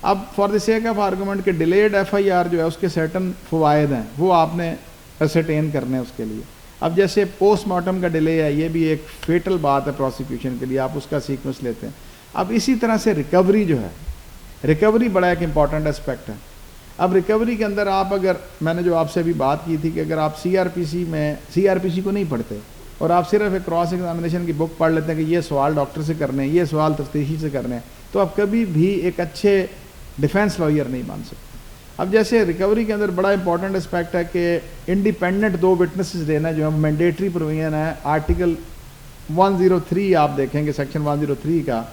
اب for the sake of argument کہ ڈیلیڈ ایف آئی آر جو ہے اس کے سرٹن فوائد ہیں وہ آپ نے اسرٹین کرنے اس کے لیے. اب جیسے پوسٹ مارٹم کا ڈیلے ہے, یہ بھی ایک فیٹل بات ہے پروسیکیوشن کے لیے, آپ اس کا سیکوینس لیتے ہیں. اب اسی طرح سے ریکوری جو ہے, ریکوری بڑا ایک امپورٹنٹ اسپیکٹ ہے. اب ریکوری کے اندر آپ اگر, میں نے جو آپ سے ابھی بات کی تھی کہ اگر آپ سی آر پی سی کو نہیں پڑھتے اور آپ صرف ایک کراس ایگزامینیشن کی بک پڑھ لیتے ہیں کہ یہ سوال ڈاکٹر سے کرنے ہیں, یہ سوال تفتیشی سے کرنے ہیں, تو آپ کبھی بھی ایک اچھے ڈیفینس لائر نہیں بن سکتے. اب جیسے ریکوری کے اندر بڑا امپورٹنٹ اسپیکٹ ہے کہ انڈیپینڈنٹ 2 وٹنسز دینا جو ہے مینڈیٹری پروویژن ہے آرٹیکل 103, آپ دیکھیں گے سیکشن 103 کا,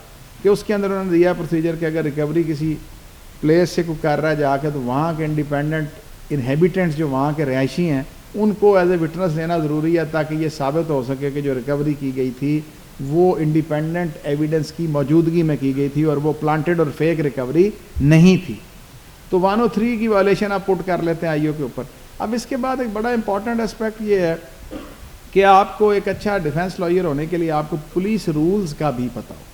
کہ اس کے اندر انہوں نے دیا پروسیجر کہ اگر ریکوری کسی پلیس سے کوئی کر رہا ہے جا کے تو وہاں کے انڈیپینڈنٹ انہیبیٹنٹس جو وہاں کے رہائشی ہیں ان کو ایز اے وٹنس لینا ضروری ہے تاکہ یہ ثابت ہو سکے کہ جو ریکوری کی گئی تھی وہ انڈیپینڈنٹ ایویڈنس کی موجودگی میں کی گئی تھی اور وہ پلانٹڈ اور فیک ریکوری نہیں تھی. تو 103 کی وائلیشن آپ پٹ کر لیتے ہیں آئی او کے اوپر. اب اس کے بعد ایک بڑا امپورٹنٹ اسپیکٹ یہ ہے کہ آپ کو ایک اچھا ڈیفینس لائر ہونے کے لیے آپ کو پولیس رولز کا بھی پتہ ہو.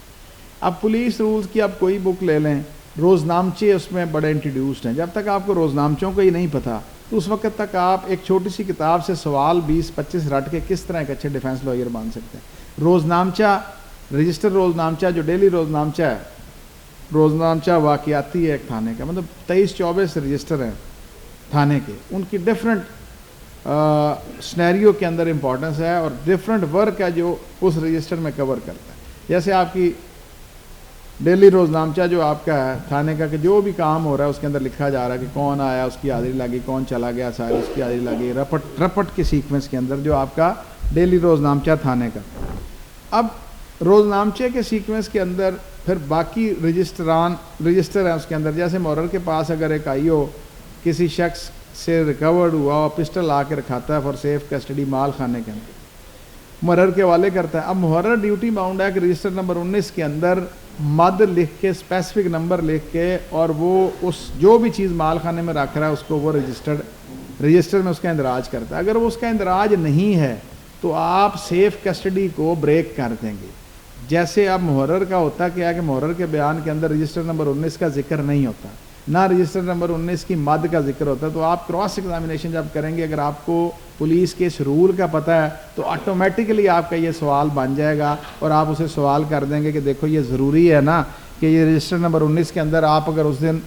اب پولیس رولز کی آپ کوئی بک لے لیں, روزنامچے اس میں بڑے انٹروڈیوسڈ ہیں. جب تک آپ کو روزنامچوں کا ہی نہیں پتہ تو اس وقت تک آپ ایک چھوٹی سی کتاب سے سوال 20-25 رٹ کے کس طرح ایک اچھے ڈیفینس لائر بن سکتے ہیں. روزنامچہ, رجسٹر روزنامچہ جو ڈیلی روزنامچہ ہے, روزنامچہ واقعاتی ہے ایک تھانے کا, مطلب 23-24 رجسٹر ہیں تھانے کے, ان کی ڈفرینٹ سنیریو کے اندر امپورٹنس ہے اور ڈفرینٹ ورک ہے جو اس رجسٹر میں کور کرتا ہے. جیسے آپ کی ڈیلی روزنامچہ جو آپ کا ہے تھانے کا, کہ جو بھی کام ہو رہا ہے اس کے اندر لکھا جا رہا ہے کہ کون آیا اس کی حاضری لگی, کون چلا گیا سارے اس کی حاضری لگی, رپٹ کے سیکوینس کے اندر جو آپ کا ڈیلی روزنامچہ تھانے کا. اب روزنامچے کے سیکوینس کے اندر پھر باقی رجسٹر ہیں اس کے اندر. جیسے محرر کے پاس اگر ایک آئی او کسی شخص سے ریکورڈ ہوا اور پسٹل آ کے رکھاتا ہے فار سیف کسٹڈی مال خانے کے اندر, محرر کے حوالے کرتا ہے. اب محرر ڈیوٹی باؤنڈ ہے کہ رجسٹر نمبر 19 کے اندر مد لکھ کے اسپیسیفک نمبر لکھ کے اور وہ اس جو بھی چیز مال خانے میں رکھ رہا ہے اس کو وہ رجسٹر میں اس کا اندراج کرتا ہے. اگر وہ اس کا اندراج نہیں ہے تو آپ سیف کسٹڈی کو بریک کر دیں گے. جیسے اب محرر کا ہوتا کیا ہے کہ محرر کے بیان کے اندر رجسٹر نمبر 19 کا ذکر نہیں ہوتا، نہ رجسٹر نمبر 19 کی مد کا ذکر ہوتا ہے. تو آپ کراس ایگزامینیشن جب کریں گے، اگر آپ کو پولیس کے اس رول کا پتہ ہے تو آٹومیٹکلی آپ کا یہ سوال بن جائے گا اور آپ اسے سوال کر دیں گے کہ دیکھو یہ ضروری ہے نا کہ یہ رجسٹر نمبر 19 کے اندر آپ اگر اس دن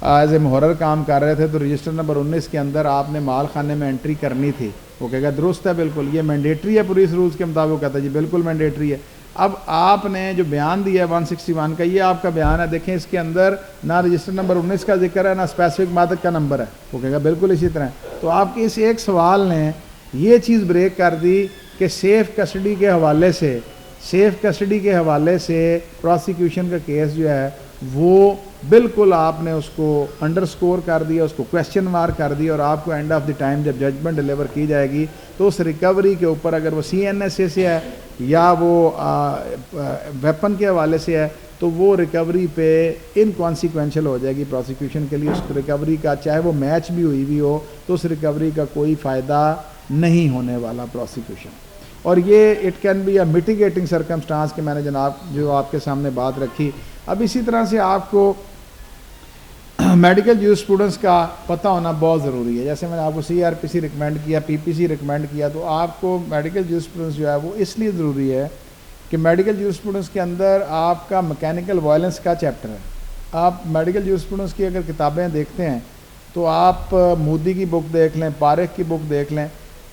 ایز اے محرر کام کر رہے تھے تو رجسٹر نمبر 19 کے اندر آپ نے مال خانے میں انٹری کرنی تھی. وہ کہے گا درست ہے، بالکل یہ مینڈیٹری ہے پولیس رولز کے مطابق. کہتا ہے جی بالکل مینڈیٹری ہے. اب آپ نے جو بیان دیا ہے 161 کا، یہ آپ کا بیان ہے، دیکھیں اس کے اندر نہ رجسٹر نمبر 19 کا ذکر ہے، نہ اسپیسیفک مادہ کا نمبر ہے. وہ کہے گا بالکل اسی طرح. تو آپ کے اس ایک سوال نے یہ چیز بریک کر دی کہ سیف کسٹڈی کے حوالے سے پروسیکیوشن کا کیس جو ہے وہ بالکل آپ نے اس کو انڈر سکور کر دیا، اس کو کویسچن مارک کر دیا، اور آپ کو اینڈ آف دی ٹائم جب ججمنٹ ڈیلیور کی جائے گی تو اس ریکوری کے اوپر اگر وہ CNSA سے ہے یا وہ ویپن کے حوالے سے ہے تو وہ ریکوری پہ انکانسیکوینشل ہو جائے گی پروسیکیوشن کے لیے. اس ریکوری کا چاہے وہ میچ بھی ہوئی بھی ہو تو اس ریکوری کا کوئی فائدہ نہیں ہونے والا پروسیکیوشن. اور یہ it can be a mitigating circumstance کہ میں نے جناب جو آپ کے سامنے بات رکھی. اب اسی طرح سے آپ کو میڈیکل جورسپروڈنس کا پتہ ہونا بہت ضروری ہے. جیسے میں نے آپ کو CRPC ریکمینڈ کیا، PPC ریکمینڈ کیا، تو آپ کو میڈیکل جورسپروڈنس جو ہے وہ اس لیے ضروری ہے کہ میڈیکل جورسپروڈنس کے اندر آپ کا میکینیکل وائلنس کا چیپٹر ہے. آپ میڈیکل جورسپروڈنس کی اگر کتابیں دیکھتے ہیں تو آپ مودی کی بک دیکھ لیں، پارک کی بک دیکھ لیں،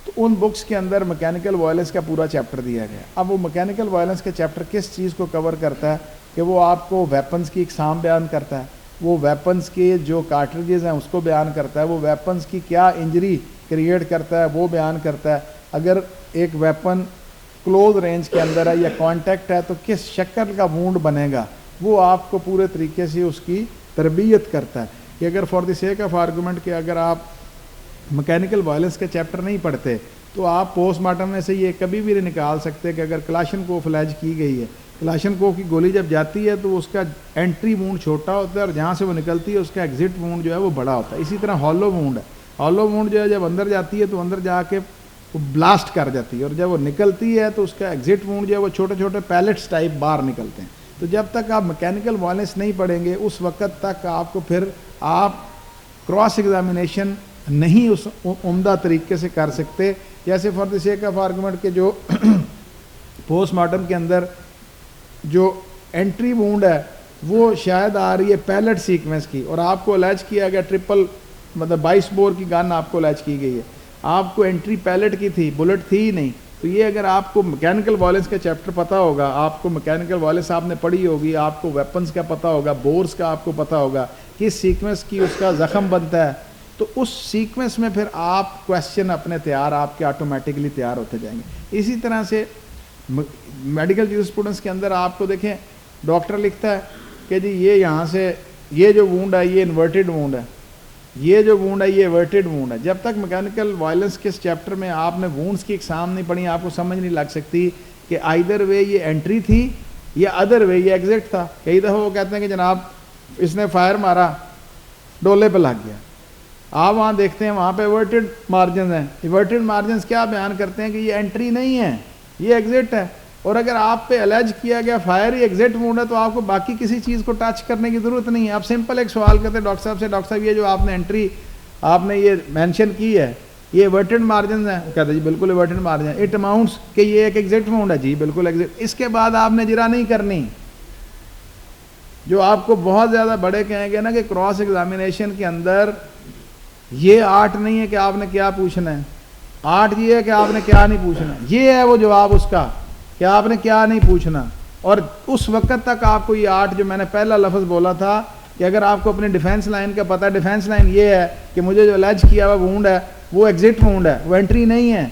تو ان بکس کے اندر میکینیکل وائلنس کا پورا چیپٹر دیا گیا ہے. اب وہ میکینیکل وائلنس کا چیپٹر کس چیز کو کور کرتا ہے کہ وہ آپ کو ویپنز کی اقسام بیان کرتا ہے، وہ ویپنز کے جو کارٹریجز ہیں اس کو بیان کرتا ہے، وہ ویپنز کی کیا انجری کریٹ کرتا ہے وہ بیان کرتا ہے. اگر ایک ویپن کلوز رینج کے اندر ہے یا کانٹیکٹ ہے تو کس شکل کا وونڈ بنے گا، وہ آپ کو پورے طریقے سے اس کی تربیت کرتا ہے. کہ اگر for the sake of argument کہ اگر آپ میکینیکل وائلنس کے چیپٹر نہیں پڑھتے تو آپ پوسٹ مارٹم میں سے یہ کبھی بھی نہیں نکال سکتے کہ اگر کلاشنکوف فلیج کی گئی ہے، کلاشنکوف کی گولی جب جاتی ہے تو اس کا انٹری وونڈ چھوٹا ہوتا ہے اور جہاں سے وہ نکلتی ہے اس کا ایگزٹ وونڈ جو ہے وہ بڑا ہوتا ہے. اسی طرح ہالو وونڈ ہے، ہالو وونڈ جو ہے جب اندر جاتی ہے تو اندر جا کے وہ بلاسٹ کر جاتی ہے، اور جب وہ نکلتی ہے تو اس کا ایگزٹ وونڈ جو ہے وہ چھوٹے چھوٹے پیلٹس ٹائپ باہر نکلتے ہیں. تو جب تک آپ میکینیکل وائلنس نہیں پڑھیں گے اس وقت تک آپ کو پھر آپ کراس ایگزامینیشن نہیں اس عمدہ طریقے سے کر سکتے. جیسے for the sake of argument کے جو پوسٹ مارٹم کے اندر جو انٹری وونڈ ہے وہ شاید آ رہی ہے پیلٹ سیکوینس کی، اور آپ کو الیج کیا گیا ٹرپل 22 بور کی گن آپ کو الیج کی گئی ہے، آپ کو انٹری پیلٹ کی تھی، بلٹ تھی ہی نہیں. تو یہ اگر آپ کو میکینیکل وائلنس کا چیپٹر پتہ ہوگا، آپ کو میکینیکل وائلنس آپ نے پڑھی ہوگی، آپ کو ویپنز کا پتہ ہوگا، بورس کا آپ کو پتہ ہوگا، کس سیکوینس کی اس کا زخم بنتا ہے، تو اس سیکوینس میں پھر آپ کویسچن اپنے تیار آپ کے آٹومیٹکلی تیار ہوتے جائیں گے. اسی طرح سے میڈیکل جورسپروڈنس کے اندر آپ کو دیکھیں ڈاکٹر لکھتا ہے کہ جی یہ یہاں سے یہ جو وونڈ ہے یہ انورٹڈ وونڈ ہے، یہ جو وونڈ ہے یہ ایورٹڈ وونڈ ہے. جب تک میکینیکل وائلنس کے چیپٹر میں آپ نے وونڈس کی اقسام نہیں پڑھی آپ کو سمجھ نہیں لگ سکتی کہ آئدر وے یہ انٹری تھی یا ادر وے یہ ایگزٹ تھا. کئی دفعہ وہ کہتے ہیں کہ جناب اس نے فائر مارا ڈولے پہ لگ گیا، آپ وہاں دیکھتے ہیں وہاں پہ ایورٹڈ مارجنز ہیں. ایورٹڈ مارجنز کیا بیان کرتے ہیں کہ یہ انٹری نہیں ہے یہ ایگزٹ ہے، اور اگر آپ پہ الیج کیا گیا فائر ہی ایگزٹ وونڈ ہے تو آپ کو باقی کسی چیز کو ٹچ کرنے کی ضرورت نہیں ہے. آپ سمپل ایک سوال کرتے ہیں ڈاکٹر صاحب سے، ڈاکٹر صاحب یہ جو آپ نے انٹری آپ نے یہ مینشن کی ہے یہ ایورٹڈ مارجنز ہیں، وہ کہتے ہیں جی بالکل ایورٹڈ مارجن ہے. اٹ اماؤنٹس کہ یہ ایک ایگزٹ وونڈ ہے، جی بالکل ایگزٹ. اس کے بعد آپ نے جرا نہیں کرنی. جو آپ کو بہت زیادہ بڑے کہیں گے نا کہ کراس ایگزامینیشن کے اندر یہ آرٹ نہیں ہے کہ آپ نے کیا پوچھنا ہے، آرٹ یہ ہے کہ آپ نے کیا نہیں پوچھنا. یہ ہے وہ جواب اس کا کہ آپ نے کیا نہیں پوچھنا. اور اس وقت تک آپ کو یہ آرٹ جو میں نے پہلا لفظ بولا تھا کہ اگر آپ کو اپنی ڈیفینس لائن کا پتہ ہے، ڈیفینس لائن یہ ہے کہ مجھے جو الیج کیا ہوا وونڈ ہے وہ ایگزٹ وونڈ ہے، وہ انٹری نہیں ہے،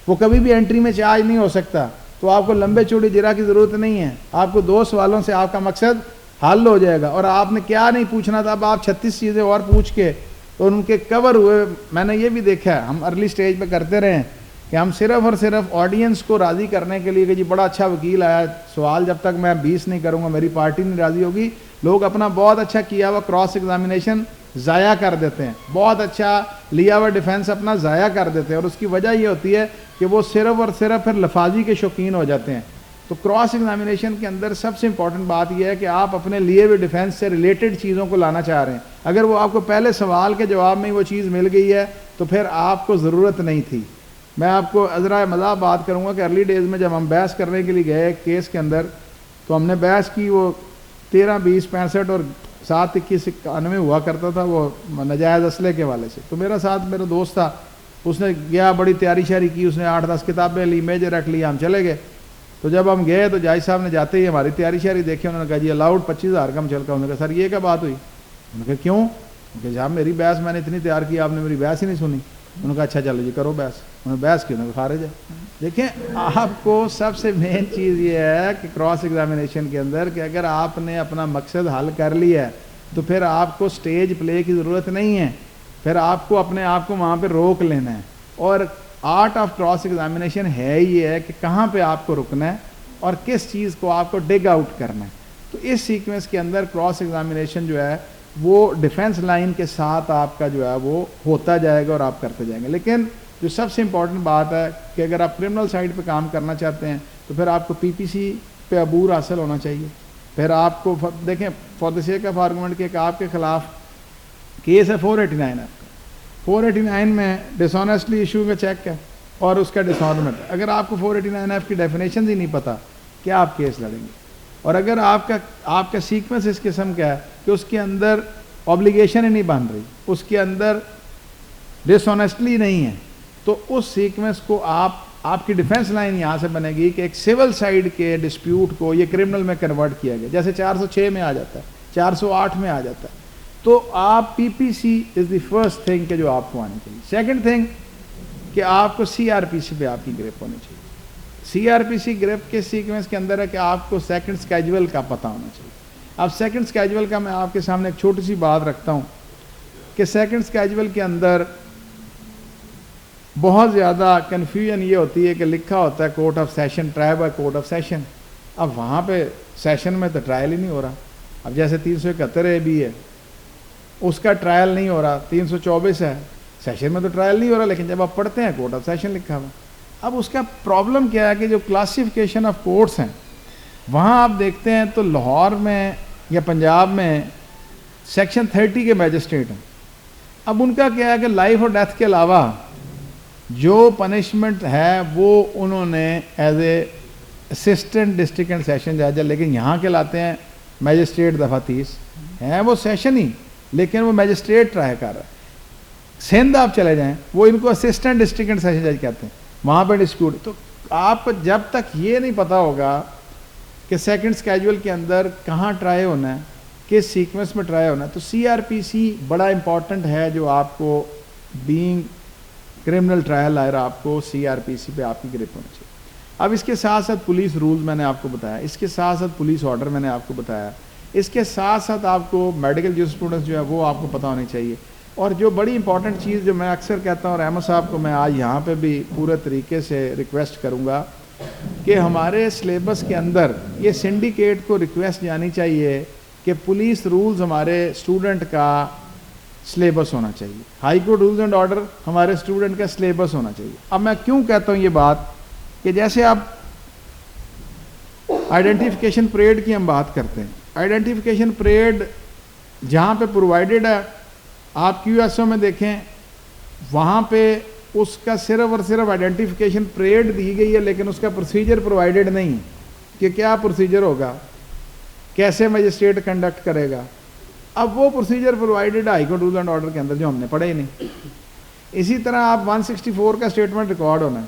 وہ کبھی بھی انٹری میں چارج نہیں ہو سکتا. تو آپ کو لمبے چوڑی جرا کی ضرورت نہیں ہے. آپ کو 2 سوالوں سے آپ کا مقصد حل ہو جائے گا. اور آپ نے کیا نہیں پوچھنا تھا، اب آپ 36 چیزیں اور پوچھ کے تو ان کے کور ہوئے. میں نے یہ بھی دیکھا ہے، ہم ارلی سٹیج پہ کرتے رہے ہیں کہ ہم صرف اور صرف آڈینس کو راضی کرنے کے لیے کہ جی بڑا اچھا وکیل آیا، سوال جب تک میں 20 نہیں کروں گا میری پارٹی نہیں راضی ہوگی. لوگ اپنا بہت اچھا کیا ہوا کراس ایگزامینیشن ضائع کر دیتے ہیں، بہت اچھا لیا ہوا ڈیفینس اپنا ضائع کر دیتے ہیں. اور اس کی وجہ یہ ہوتی ہے کہ وہ صرف اور صرف پھر لفاظی کے شوقین ہو جاتے ہیں تو کراس ایگزامینیشن کے اندر سب سے امپورٹنٹ بات یہ ہے کہ آپ اپنے لیے ہوئے ڈیفینس سے ریلیٹڈ چیزوں کو لانا چاہ رہے ہیں. اگر وہ آپ کو پہلے سوال کے جواب میں وہ چیز مل گئی ہے تو پھر آپ کو ضرورت نہیں تھی. میں آپ کو ذرا مزاح بات کروں گا کہ ارلی ڈیز میں جب ہم بحث کرنے کے لیے گئے کیس کے اندر تو ہم نے بحث کی, وہ 13, 20, 65 اور 7, 21, 91 ہوا کرتا تھا وہ ناجائز اسلحے کے حوالے سے. تو میرا ساتھ میرا دوست تھا, اس نے گیا بڑی تیاری شیاری کی, اس نے 8-10 کتابیں لی, میجر رکھ لی, ہم چلے گئے. تو جب ہم گئے تو جاج صاحب نے جاتے ہی ہماری تیاری شیاری دیکھی, انہوں نے کہا جی الاؤڈ 25,000 کا ہم چل کا. انہوں نے کہا سر یہ کیا بات ہوئی؟ انہوں نے کہا کیوں؟ کہ صاحب میری بحث میں نے اتنی تیار کی, آپ نے میری بحث ہی نہیں سنی. انہوں نے کہا اچھا چلو جی کرو بحث. انہوں نے بحث کی, انہوں نے خارج ہے. دیکھیں آپ کو سب سے مین چیز یہ ہے کہ کراس ایگزامینیشن کے اندر کہ اگر آپ نے اپنا مقصد حل کر لیا ہے تو پھر آپ کو سٹیج پلے کی ضرورت نہیں ہے, پھر آپ کو اپنے آپ کو وہاں پہ روک لینا ہے. اور آرٹ آف کراس ایگزامینیشن ہے یہ ہے کہ کہاں پہ آپ کو رکنا ہے اور کس چیز کو آپ کو ڈگ آؤٹ کرنا ہے. تو اس سیکوینس کے اندر کراس ایگزامینیشن جو ہے وہ ڈیفینس لائن کے ساتھ آپ کا جو ہے وہ ہوتا جائے گا اور آپ کرتے جائیں گے. لیکن جو سب سے امپورٹنٹ بات ہے کہ اگر آپ کرمنل سائڈ پہ کام کرنا چاہتے ہیں تو پھر آپ کو پی پی سی پہ عبور حاصل ہونا چاہیے. پھر آپ کو دیکھیں for the seek of argument کہ آپ کے خلاف کیس ہے 489 آپ کا, 489 میں ڈس آنیسٹلی ایشو کا چیک ہے اور اس کا ڈس آنرمنٹ. اگر آپ کو 489 ایف کی ڈیفینیشن ہی نہیں پتہ کیا آپ کیس لڑیں گے. اور اگر آپ کا سیکوینس اس قسم کا ہے کہ اس کے اندر اوبلیگیشن ہی نہیں بن رہی, اس کے اندر ڈس آنیسٹلی نہیں ہے, تو اس سیکوینس کو آپ کی ڈیفینس لائن یہاں سے بنے گی کہ ایک سول سائڈ کے ڈسپیوٹ کو یہ کرمنل میں کنورٹ کیا گیا, جیسے 406 میں آ جاتا ہے, 408 میں آ جاتا ہے. تو آپ پی پی سی از دی فرسٹ تھنگ کہ جو آپ کو آنی چاہیے. سیکنڈ تھنگ کہ آپ کو سی آر پی سی پہ آپ کی گریپ ہونی چاہیے. سی آر پی سی گریپ کے سیکوینس کے اندر ہے کہ آپ کو سیکنڈ اسکیجول کا پتہ ہونا چاہیے. اب سیکنڈ اسکیجول کا میں آپ کے سامنے ایک چھوٹی سی بات رکھتا ہوں کہ سیکنڈ اسکیجول کے اندر بہت زیادہ کنفیوژن یہ ہوتی ہے کہ لکھا ہوتا ہے court of session, try by court of session. اب وہاں پہ سیشن میں تو ٹرائل ہی نہیں ہو رہا. اب جیسے 371 اے بی ہے اس کا ٹرائل نہیں ہو رہا, 324 ہے سیشن میں تو ٹرائل نہیں ہو رہا, لیکن جب آپ پڑھتے ہیں کورٹ آف سیشن لکھا ہوا. اب اس کا پرابلم کیا ہے کہ جو کلاسیفیکیشن آف کورٹس ہیں وہاں آپ دیکھتے ہیں تو لاہور میں یا پنجاب میں سیکشن 30 کے میجسٹریٹ ہیں. اب ان کا کیا ہے کہ لائف اور ڈیتھ کے علاوہ جو پنشمنٹ ہے وہ انہوں نے as a assistant district and session جج, لیکن یہاں کے لاتے ہیں میجسٹریٹ دفعہ 30 ہیں, وہ سیشن ہی لیکن وہ میجسٹریٹ ٹرائی کر رہا ہے. سندھ آپ چلے جائیں وہ ان کو اسسٹنٹ ڈسٹرکٹ اینڈ سیشن جج کہتے ہیں, وہاں پہ ڈسپیوٹ. تو آپ کو جب تک یہ نہیں پتہ ہوگا کہ سیکنڈ اسکیجول کے اندر کہاں ٹرائی ہونا ہے, کس سیکوینس میں ٹرائی ہونا ہے, تو سی آر پی سی بڑا امپورٹنٹ ہے جو آپ کو بینگ کرمنل ٹرائل لائر آپ کو سی آر پی سی پہ آپ کی گرپ ہونا چاہیے. اب اس کے ساتھ ساتھ پولیس رولز میں نے آپ کو بتایا, اس کے ساتھ ساتھ پولیس آرڈر میں نے آپ کو بتایا, اس کے ساتھ ساتھ آپ کو میڈیکل جورسپروڈنس جو ہے وہ آپ کو پتہ ہونی چاہیے. اور جو بڑی امپورٹنٹ چیز جو میں اکثر کہتا ہوں, اور احمد صاحب کو میں آج یہاں پہ بھی پورے طریقے سے ریکویسٹ کروں گا کہ ہمارے سلیبس کے اندر یہ سنڈیکیٹ کو ریکویسٹ جانی چاہیے کہ پولیس رولز ہمارے اسٹوڈنٹ کا سلیبس ہونا چاہیے, high court rules and order ہمارے اسٹوڈنٹ کا سلیبس ہونا چاہیے. اب میں کیوں کہتا ہوں یہ بات کہ جیسے آپ آئیڈینٹیفیکیشن پریڈ کی ہم بات کرتے ہیں, آئیڈینٹیفیکیشن پریڈ جہاں پہ پرووائڈڈ ہے آپ کیو ایس او میں دیکھیں وہاں پہ اس کا صرف اور صرف آئیڈینٹیفیکیشن پریڈ دی گئی ہے, لیکن اس کا پروسیجر پرووائڈڈ نہیں کہ کیا پروسیجر ہوگا, کیسے مجسٹریٹ کنڈکٹ کرے گا. اب وہ procedure provided high court rules and order کے اندر جو ہم نے پڑھے ہی نہیں. اسی طرح آپ 164 کا اسٹیٹمنٹ ریکارڈ ہونا ہے.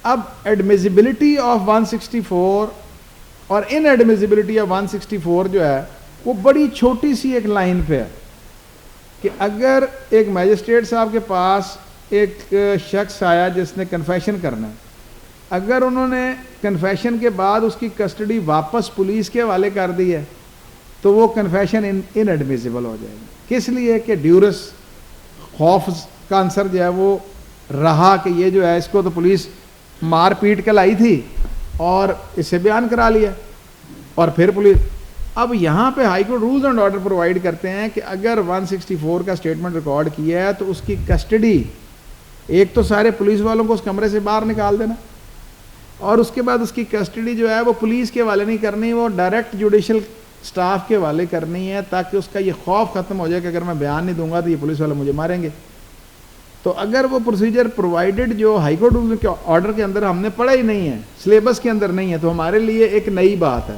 اب ایڈمیزیبلٹی آف 164 اور ان ایڈمیزیبلٹی آف 164 جو ہے وہ بڑی چھوٹی سی ایک لائن پہ ہے کہ اگر ایک میجسٹریٹ صاحب کے پاس ایک شخص آیا جس نے کنفیشن کرنا ہے, اگر انہوں نے کنفیشن کے بعد اس کی کسٹڈی واپس پولیس کے حوالے کر دی ہے تو وہ کنفیشن ان ایڈمیزیبل ہو جائے گی. کس لیے کہ ڈیورس خوف کا عنصر جو ہے وہ رہا کہ یہ جو ہے اس کو تو پولیس مار پیٹ کے لائی تھی اور اس سے بیان کرا لیا اور پھر پولیس. اب یہاں پہ high court rules and order provide کرتے ہیں کہ اگر 164 کا اسٹیٹمنٹ ریکارڈ کیا ہے تو اس کی کسٹڈی ایک تو سارے پولیس والوں کو اس کمرے سے باہر نکال دینا, اور اس کے بعد اس کی کسٹڈی جو ہے وہ پولیس کے حوالے نہیں کرنی, وہ ڈائریکٹ جوڈیشل سٹاف کے حوالے کرنی ہے, تاکہ اس کا یہ خوف ختم ہو جائے کہ اگر میں بیان نہیں دوں گا تو یہ پولیس والے مجھے ماریں گے. تو اگر وہ پروسیجر پرووائڈڈ جو ہائی کورٹ رول کے آرڈر کے اندر ہم نے پڑھا ہی نہیں ہے, سلیبس کے اندر نہیں ہے, تو ہمارے لیے ایک نئی بات ہے.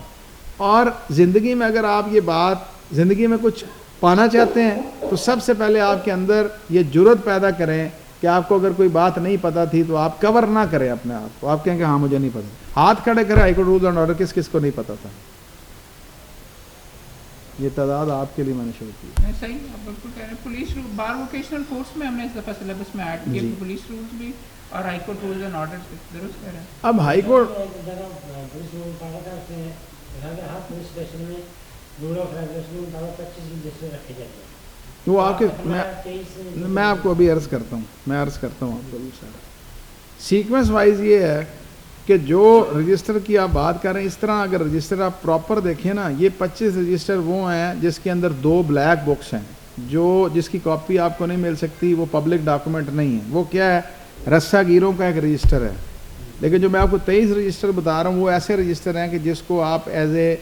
اور زندگی میں اگر آپ یہ بات زندگی میں کچھ پانا چاہتے ہیں تو سب سے پہلے آپ کے اندر یہ جرت پیدا کریں کہ آپ کو اگر کوئی بات نہیں پتہ تھی تو آپ کور نہ کریں اپنے آپ کو, آپ کہیں کہ ہاں مجھے نہیں پتہ. ہاتھ کھڑے کریں high court rules and order کس کس کو نہیں پتہ تھا. یہ تعداد آپ کے لیے میں نے شروع کی. صحیح, آپ بالکل کہہ رہے ہیں. پولیس بار ووکیشنل کورس میں ہم نے اس دفعہ سلیبس میں ایڈ کیا پولیس رولز بھی اور high court rules and orders بھی. درست کہہ رہے ہیں. اب ہائی کورٹ وہ آپ کے میں آپ کو ابھی عرض کرتا ہوں آپ کو ابھی سارا سیکوینس وائز یہ ہے کہ جو رجسٹر کی آپ بات کر رہے ہیں, اس طرح اگر رجسٹر آپ پراپر دیکھیں نا, یہ 25 رجسٹر وہ ہیں جس کے اندر 2 بلیک بکس ہیں, جو جس کی کاپی آپ کو نہیں مل سکتی, وہ پبلک ڈاکومنٹ نہیں ہے. وہ کیا ہے, رسا گیروں کا ایک رجسٹر ہے. لیکن جو میں آپ کو 23 رجسٹر بتا رہا ہوں وہ ایسے رجسٹر ہیں کہ جس کو آپ ایز اے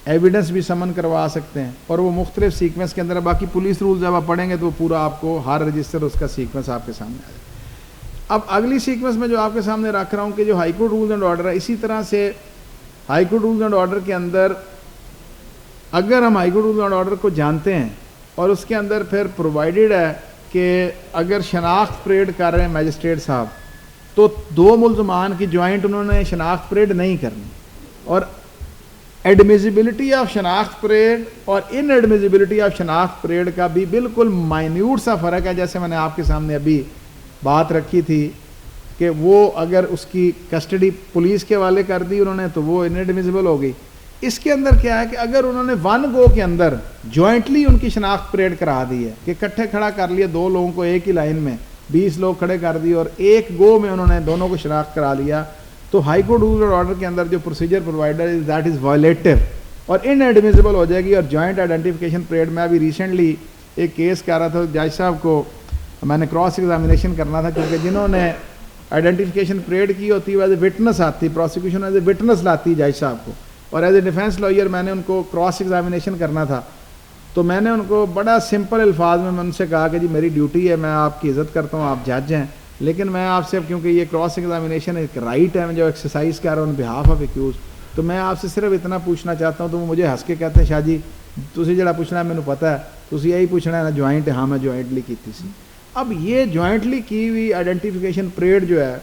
ایویڈنس بھی سمن کروا سکتے ہیں, اور وہ مختلف سیکوینس کے اندر ہے. باقی پولیس رول جب آپ پڑھیں گے تو پورا آپ کو ہر رجسٹر اس کا سیکوینس آپ کے سامنے آ جائے. اب اگلی سیکوینس میں جو آپ کے سامنے رکھ رہا ہوں کہ جو high court rules and order ہے, اسی طرح سے high court rules and order کے اندر اگر ہم high court rules and order کو جانتے ہیں اور اس کے اندر پھر پرووائڈڈ ہے کہ اگر شناخت پریڈ کر رہے ہیں میجسٹریٹ صاحب تو 2 ملزمان کی جوائنٹ انہوں نے شناخت پریڈ نہیں کرنی, اور ایڈمیزیبلٹی آف شناخت پریڈ اور ان ایڈمیزیبلٹی آف شناخت پریڈ کا بھی بالکل مائنیوٹ سا فرق ہے. جیسے میں نے آپ کے سامنے ابھی بات رکھی تھی کہ وہ اگر اس کی کسٹڈی پولیس کے حوالے کر دی انہوں نے تو وہ انڈمیزیبل ہو گئی. اس کے اندر کیا ہے کہ اگر انہوں نے 1 گو کے اندر جوائنٹلی ان کی شناخت پریڈ کرا دی ہے کہ اکٹھے کھڑا کر لیا 2 لوگوں کو ایک ہی لائن میں, 20 لوگ کھڑے کر دیے اور ایک گو میں انہوں نے دونوں کو شناخت کرا لیا, تو ہائی کورٹ رول اور آرڈر کے اندر جو procedure provider is that is violative اور ان ایڈمیزیبل ہو جائے گی. اور جوائنٹ آئیڈینٹیفیکیشن پریڈ میں ابھی ریسنٹلی ایک کیس کر رہا تھا, جج صاحب کو میں نے کراس ایگزامینیشن کرنا تھا, کیونکہ جنہوں نے آئیڈینٹیفیکیشن پریڈ کی ہوتی ہے وہ ایز اے وٹنس آتی, پروسیکیوشن ایز اے وٹنس لاتی جج صاحب کو, اور ایز اے ڈیفینس لائر میں نے ان کو کراس ایگزامینیشن کرنا تھا. تو میں نے ان کو بڑا سمپل الفاظ میں ان سے کہا کہ جی میری ڈیوٹی ہے, میں آپ کی عزت کرتا ہوں, آپ جج ہیں, لیکن میں آپ سے کیونکہ یہ کراس ایگزامینیشن ایک رائٹ ہے جو ایکسرسائز کر رہا ہوں آن بہاف آف ایکیوز, تو میں آپ سے صرف اتنا پوچھنا چاہتا ہوں. تو وہ مجھے ہنس کے کہتے ہیں شاہ جی تسی جڑا پوچھنا ہے مینوں پتہ ہے, تسی یہی پوچھنا ہے نا جوائنٹ ہے. ہاں میں جوائنٹلی کیتی سی. اب یہ جوائنٹلی کی ہوئی آئیڈینٹیفیکیشن پریڈ جو ہے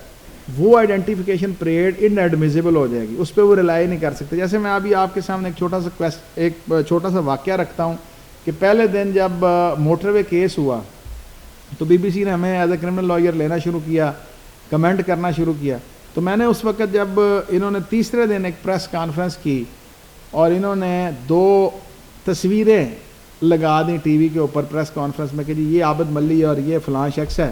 وہ آئیڈینٹیفیکیشن پریڈ ان ایڈمیزیبل ہو جائے گی, اس پہ وہ ریلائی نہیں کر سکتے. جیسے میں ابھی آپ کے سامنے ایک چھوٹا سا واقعہ رکھتا ہوں کہ پہلے دن جب موٹر وے کیس ہوا تو بی بی سی نے ہمیں ایز اے کرمنل لائر لینا شروع کیا, کمنٹ کرنا شروع کیا. تو میں نے اس وقت جب انہوں نے تیسرے دن ایک پریس کانفرنس کی اور انہوں نے 2 تصویریں لگا دیں ٹی وی کے اوپر پریس کانفرنس میں کہ جی یہ عابد ملی اور یہ فلاں شخص ہے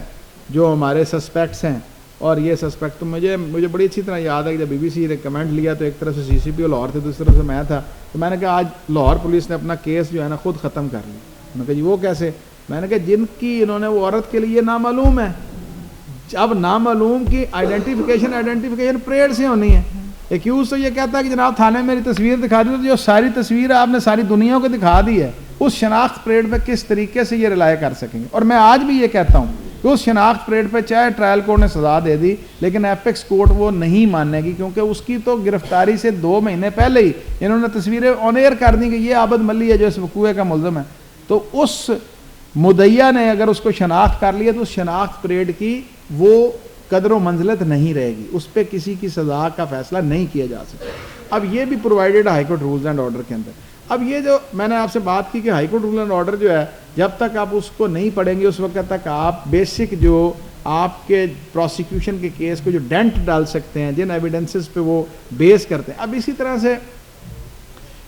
جو ہمارے سسپیکٹس ہیں, اور یہ سسپیکٹ. تو مجھے بڑی اچھی طرح یاد ہے کہ جب بی بی سی نے کمنٹ لیا تو ایک طرف سے CCPO لاہور تھے, دوسری طرف سے میں تھا. تو میں نے کہا آج لاہور پولیس نے اپنا کیس جو ہے نا خود ختم کر لیا. میں نے کہا جی وہ کیسے؟ میں نے کہا جن کی انہوں نے وہ عورت کے لیے نامعلوم ہے, اب نامعلوم کی آئیڈینٹیفیکیشن پریڈ سے ہونی ہے. ایکیوز تو یہ کہتا ہے کہ جناب تھانے میری تصویر دکھا دی, تو جو ساری تصویر آپ نے ساری دنیا کو دکھا دی ہے اس شناخت پریڈ پہ کس طریقے سے یہ ریلائی کر سکیں گے. اور میں آج بھی یہ کہتا ہوں کہ اس شناخت پریڈ پہ چاہے ٹرائل کورٹ نے سزا دے دی لیکن ایپیکس کورٹ وہ نہیں ماننے گی, کیونکہ اس کی تو گرفتاری سے 2 مہینے پہلے ہی انہوں نے تصویریں آن ایئر کر دیں کہ یہ عابد ملی ہے جو اس وقوعے کا ملزم ہے. تو اس مدعیہ نے اگر اس کو شناخت کر لیا تو اس شناخت پریڈ کی وہ قدر و منزلت نہیں رہے گی, اس پہ کسی کی سزا کا فیصلہ نہیں کیا جا سکتا. اب یہ بھی provided high court rules and order کے اندر. اب یہ جو میں نے آپ سے بات کی کہ high court rule and order جو ہے جب تک آپ اس کو نہیں پڑھیں گے اس وقت تک آپ بیسک جو آپ کے پروسیکیوشن کے کیس کو جو ڈینٹ ڈال سکتے ہیں, جن ایویڈنسز پہ وہ بیس کرتے ہیں. اب اسی طرح سے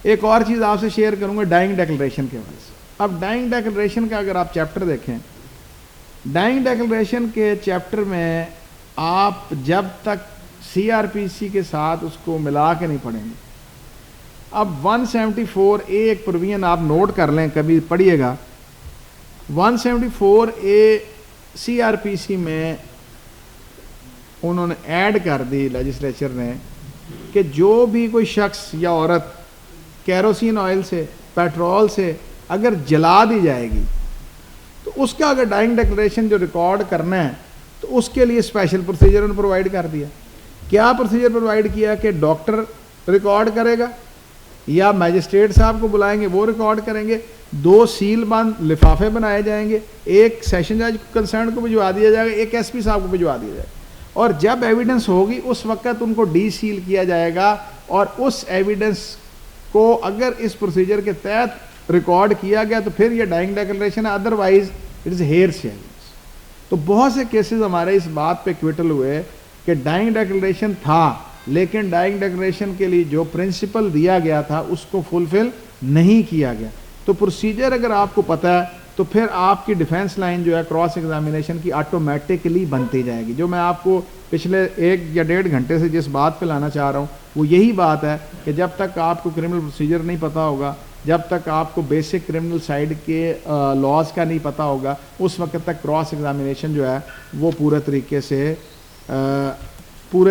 ایک اور چیز آپ سے شیئر کروں گا ڈائنگ ڈیکلریشن کے حوالے سے. اب ڈائنگ ڈیکلریشن کا اگر آپ چیپٹر دیکھیں, ڈائنگ ڈیکلریشن کے چیپٹر میں آپ جب تک CRPC کے ساتھ اس کو ملا کے نہیں پڑھیں گے. اب 174A ایک پروویژن آپ نوٹ کر لیں, کبھی پڑھیے گا. 174A CRPC میں انہوں نے ایڈ کر دی لیجسلیچر نے کہ جو بھی کوئی شخص یا عورت کیروسین آئل سے پیٹرول سے اگر جلا دی جائے گی تو اس کا اگر ڈائنگ ڈیکلریشن جو ریکارڈ کرنا ہے تو اس کے لیے اسپیشل پروسیجر انہوں نے پرووائڈ کر دیا. کیا پروسیجر پرووائڈ کیا کہ ڈاکٹر ریکارڈ کرے گا یا میجسٹریٹ صاحب کو بلائیں گے وہ ریکارڈ کریں گے, 2 سیل بند لفافے بنائے جائیں گے, ایک سیشن جج کنسرن کو بھجوا دیا جائے گا, ایک ایس پی صاحب کو بھجوا دیا جائے گا, اور جب ایویڈنس ہوگی اس وقت ان کو ڈی سیل کیا جائے گا, اور اس ایویڈنس کو اگر اس پروسیجر کے تحت ریکارڈ کیا گیا تو پھر یہ ڈائنگ ڈیکلریشن ہے, ادروائز اٹ از ہیئرسے ایویڈنس. تو بہت سے کیسز ہمارے اس بات پہ کوئٹل ہوئے کہ ڈائنگ ڈیکلریشن تھا لیکن ڈائنگ ڈیکلریشن کے لیے جو پرنسپل دیا گیا تھا اس کو فلفل نہیں کیا گیا. تو پروسیجر اگر آپ کو پتہ ہے تو پھر آپ کی ڈیفینس لائن جو ہے کراس ایگزامینیشن کی آٹومیٹکلی بنتی جائے گی. جو میں آپ کو پچھلے 1 یا 1.5 گھنٹے سے جس بات پہ لانا چاہ رہا ہوں وہ یہی بات ہے کہ جب تک آپ کو کرمنل پروسیجر نہیں پتہ ہوگا, جب تک آپ کو بیسک کرمنل سائڈ کے لاز کا نہیں پتہ ہوگا, اس وقت تک کراس ایگزامینیشن جو ہے وہ پورے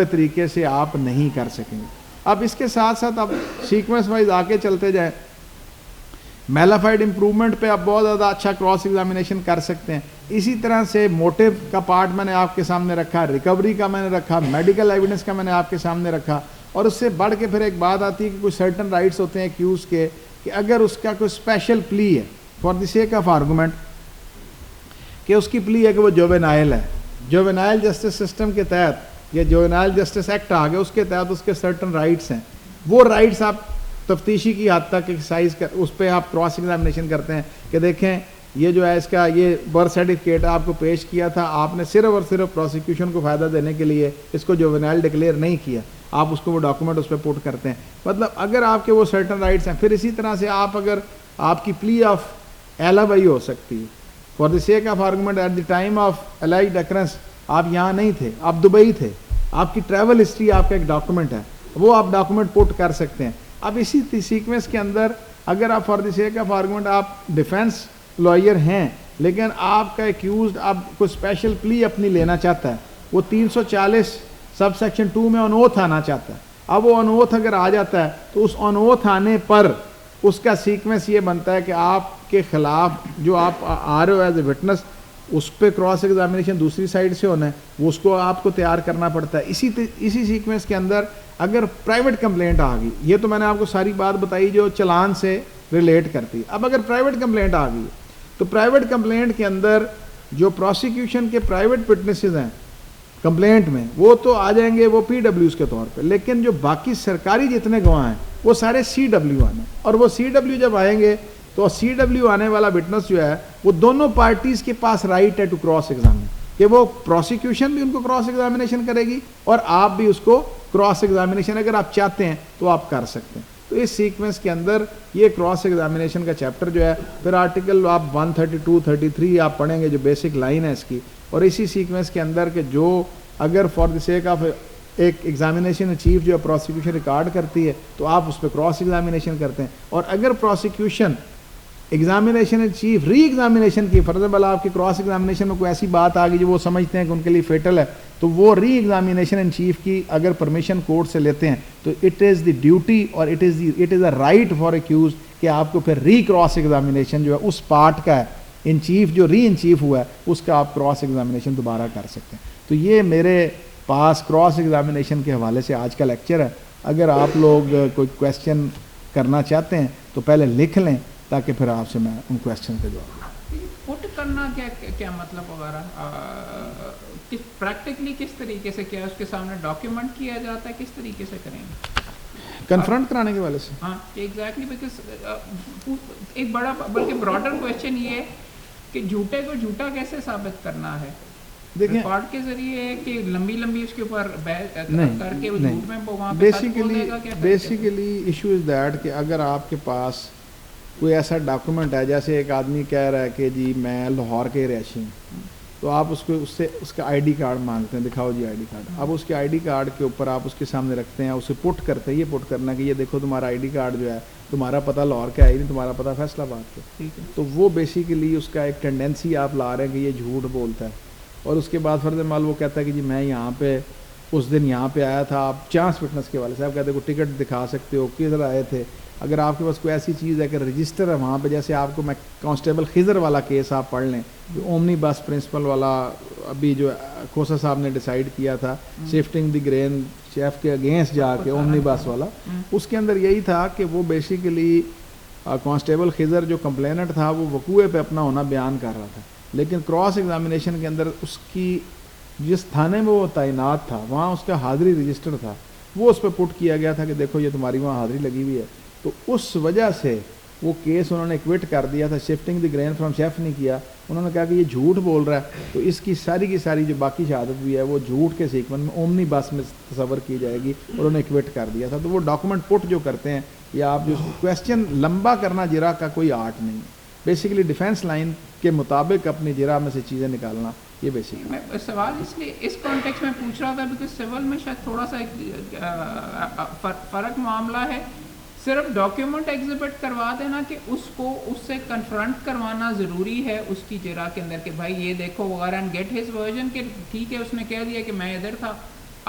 طریقے سے آپ نہیں کر سکیں گے. اب اس کے ساتھ ساتھ اب سیکوینس وائز آگے چلتے جائیں. میلافائڈ امپروومنٹ پہ آپ بہت زیادہ اچھا کراس ایگزامینیشن کر سکتے ہیں. اسی طرح سے موٹیو کا پارٹ میں نے آپ کے سامنے رکھا, ریکوری کا میں نے رکھا, میڈیکل ایویڈنس کا میں نے آپ کے سامنے رکھا, اور اس سے بڑھ کے پھر ایک بات آتی ہے کہ کوئی سرٹن رائٹس ہوتے ہیں ایکیوز کے کہ اگر اس کا کوئی اسپیشل پلی ہے for the sake of argument کہ اس کی پلی ہے کہ وہ جووینائل ہے, جووینائل جسٹس سسٹم کے تحت یا جووینائل جسٹس ایکٹ آ گیا اس کے تحت اس کے سرٹن رائٹس ہیں, وہ رائٹس آپ تفتیشی کی حد تک ایکسرسائز کر اس پہ آپ کراس ایگزامینیشن کرتے ہیں کہ دیکھیں یہ جو ہے اس کا یہ برتھ سرٹیفکیٹ آپ کو پیش کیا تھا, آپ نے صرف اور صرف پروسیکیوشن کو فائدہ دینے کے لیے اس کو جووینائل ڈکلیئر نہیں کیا, آپ اس کو وہ ڈاکومنٹ اس پہ پوٹ کرتے ہیں. مطلب اگر آپ کے وہ سرٹن رائٹس ہیں. پھر اسی طرح سے آپ اگر آپ کی پلی آف ایلاوئی ہو سکتی ہے for the sake of argument at the time of alleged occurrence آپ یہاں نہیں تھے, آپ دبئی تھے, آپ کی ٹریول ہسٹری آپ کا ایک ڈاکومنٹ ہے, وہ آپ ڈاکومنٹ پوٹ کر سکتے ہیں. اب اسی سیکوینس کے اندر اگر آپ for the sake of argument آپ ڈیفینس لائر ہیں لیکن آپ کا ایکیوزڈ آپ کو اسپیشل پلی اپنی لینا چاہتا ہے, وہ 340 سب سیکشن 2 میں آن اوتھ آنا چاہتا ہے. اب وہ آن اوتھ اگر آ جاتا ہے تو اس آن اوتھ آنے پر اس کا سیکوینس یہ بنتا ہے کہ آپ کے خلاف جو آپ آ رہے ہو ایز اے وٹنس اس پہ کراس ایگزامینیشن دوسری سائڈ سے ہونا ہے, وہ اس کو آپ کو تیار کرنا پڑتا ہے. اسی سیکوینس کے اندر اگر پرائیویٹ کمپلینٹ آ گئی, یہ تو میں نے آپ کو ساری بات بتائی جو چلان سے ریلیٹ کرتی ہے. اب اگر پرائیویٹ کمپلینٹ آ گئی تو پرائیویٹ کمپلینٹ کے اندر جو پروسیکیوشن کے پرائیویٹ وٹنسز ہیں کمپلینٹ میں وہ تو آ جائیں گے وہ پی ڈبلیوز کے طور پہ, لیکن جو باقی سرکاری جتنے گواہ ہیں وہ سارے سی ڈبلیو آنے, اور وہ سی ڈبلیو جب آئیں گے تو سی ڈبلیو آنے والا وٹنس جو ہے وہ دونوں پارٹیز کے پاس رائٹ ہے ٹو کراس ایگزامن, کہ وہ پروسیکیوشن بھی ان کو کراس ایگزامینیشن کرے گی اور آپ بھی اس کو کراس ایگزامینیشن اگر آپ چاہتے ہیں تو آپ کر سکتے ہیں. تو اس سیکوینس کے اندر یہ کراس ایگزامینیشن کا چیپٹر جو ہے پھر آرٹیکل آپ 132 33 آپ پڑھیں گے جو بیسک لائن ہے اس کی, اور اسی سیکوینس کے اندر کہ جو اگر فار دی سیک آف ایک ایگزامینیشن چیف جو پروسیکیوشن ریکارڈ کرتی ہے تو آپ اس پہ کراس ایگزامینیشن کرتے ہیں, اور اگر پروسیکیوشن ایگزامینیشن چیف ری ایگزامینیشن کی فرض بلا آپ کی کراس ایگزامینیشن میں کوئی ایسی بات آ گئی جو وہ سمجھتے ہیں کہ ان کے لیے فیٹل ہے تو وہ ری ایگزامینیشن ان چیف کی اگر پرمیشن کورٹ سے لیتے ہیں تو اٹ از دی ڈیوٹی اور it is a right for accused کہ آپ کو پھر ری کراس ایگزامینیشن جو ہے اس پارٹ کا ہے ان چیف جو ری ان چیف ہوا ہے اس کا آپ کراس ایگزامینیشن دوبارہ کر سکتے ہیں. تو یہ میرے پاس کراس ایگزامینیشن کے حوالے سے آج کا لیکچر ہے. اگر آپ لوگ کوئی کویسچن کرنا چاہتے ہیں تو پہلے لکھ لیں تاکہ پھر آپ سے میں ان کویسچن کے جواب. پٹ کرنا کیا مطلب وغیرہ پریکٹیکلی کس طریقے سے کیا اس کے سامنے ڈاکیومنٹ کیا جاتا ہے, کس طریقے سے کریں گے کنفرنٹ کرانے کے والے سے؟ ہاں ایگزیکٹلی, بیکاز ایک بڑا بلکہ براڈر کویشچن یہ ہے کہ جھوٹے کو جھوٹا کیسے ثابت کرنا ہے. دیکھیں ریکارڈ کے ذریعے کہ لمبی اس کے اوپر کر کے جھوٹ میں وہاں پہ بیسیکلی ایشو از دیٹ کہ اگر آپ کے پاس کوئی ایسا ڈاکومنٹ ہے جیسے ایک آدمی کہہ رہا ہے کہ جی میں لاہور کے رہائشی ہوں, تو آپ اس کو اس کا آئی ڈی کارڈ مانگتے ہیں, دکھاؤ جی آئی ڈی کارڈ. اب اس کے آئی ڈی کارڈ کے اوپر آپ اس کے سامنے رکھتے ہیں, اسے پٹ کرتے ہیں, یہ پٹ کرنا کہ یہ دیکھو تمہارا آئی ڈی کارڈ جو ہے تمہارا پتہ لاہور کا ہے ہی نہیں, تمہارا پتہ فیصل آباد کا. تو وہ بیسیکلی اس کا ایک ٹینڈنسی آپ لا رہے ہیں کہ یہ جھوٹ بولتا ہے, اور اس کے بعد فرض مال وہ کہتا ہے کہ جی میں یہاں پہ اس دن یہاں پہ آیا تھا, آپ چانس وٹنس کے والے صاحب کہتے ہیں کوئی ٹکٹ دکھا سکتے ہو, کدھر آئے تھے, اگر آپ کے پاس کوئی ایسی چیز ہے کہ رجسٹر ہے وہاں پہ, جیسے آپ کو میں کانسٹیبل خضر والا کیس آپ پڑھ لیں, جو اومنی بس پرنسپل والا ابھی جو کھوسا صاحب نے ڈیسائیڈ کیا تھا شفٹنگ دی گرین شیف کے اگینسٹ جا کے اومنی بس والا, اس کے اندر یہی تھا کہ وہ بیسیکلی کانسٹیبل خضر جو کمپلیننٹ تھا وہ وقوع پہ اپنا ہونا بیان کر رہا تھا, لیکن کراس ایگزامینیشن کے اندر اس کی جس تھانے میں وہ تعینات تھا وہاں اس کا حاضری رجسٹر تھا, وہ اس پہ پٹ کیا گیا تھا کہ دیکھو یہ تمہاری وہاں حاضری لگی ہوئی ہے, تو اس وجہ سے وہ کیس انہوں نے ایکوٹ کر دیا تھا. Shifting the green from chef نہیں کیا, انہوں نے کہا کہ یہ جھوٹ بول رہا ہے, تو اس کی ساری جو باقی شہادت بھی ہے وہ جھوٹ کے سیکوینس میں اومنی بس میں تصور کی جائے گی, اور انہوں نے ایکوٹ کر دیا تھا. تو وہ ڈاکومنٹ پٹ جو کرتے ہیں یا آپ جو کویسچن لمبا کرنا جرا کا کوئی آرٹ نہیں ہے, بیسیکلی ڈیفینس لائن کے مطابق اپنی جرا میں سے چیزیں نکالنا, یہ بیسک. میں سوال اس لیے اس کانٹیکس میں پوچھ رہا تھا بیکاز سول میں شاید تھوڑا سا فرق معاملہ ہے, صرف ڈاکیومنٹ ایگزیبٹ کروا دینا کہ اس کو اس سے کنفرنٹ کروانا ضروری ہے اس کی جرا کے اندر کہ بھائی یہ دیکھو وغیرہ, اینڈ گیٹ ہز ورژن کہ ٹھیک ہے اس نے کہہ دیا کہ میں ادھر تھا,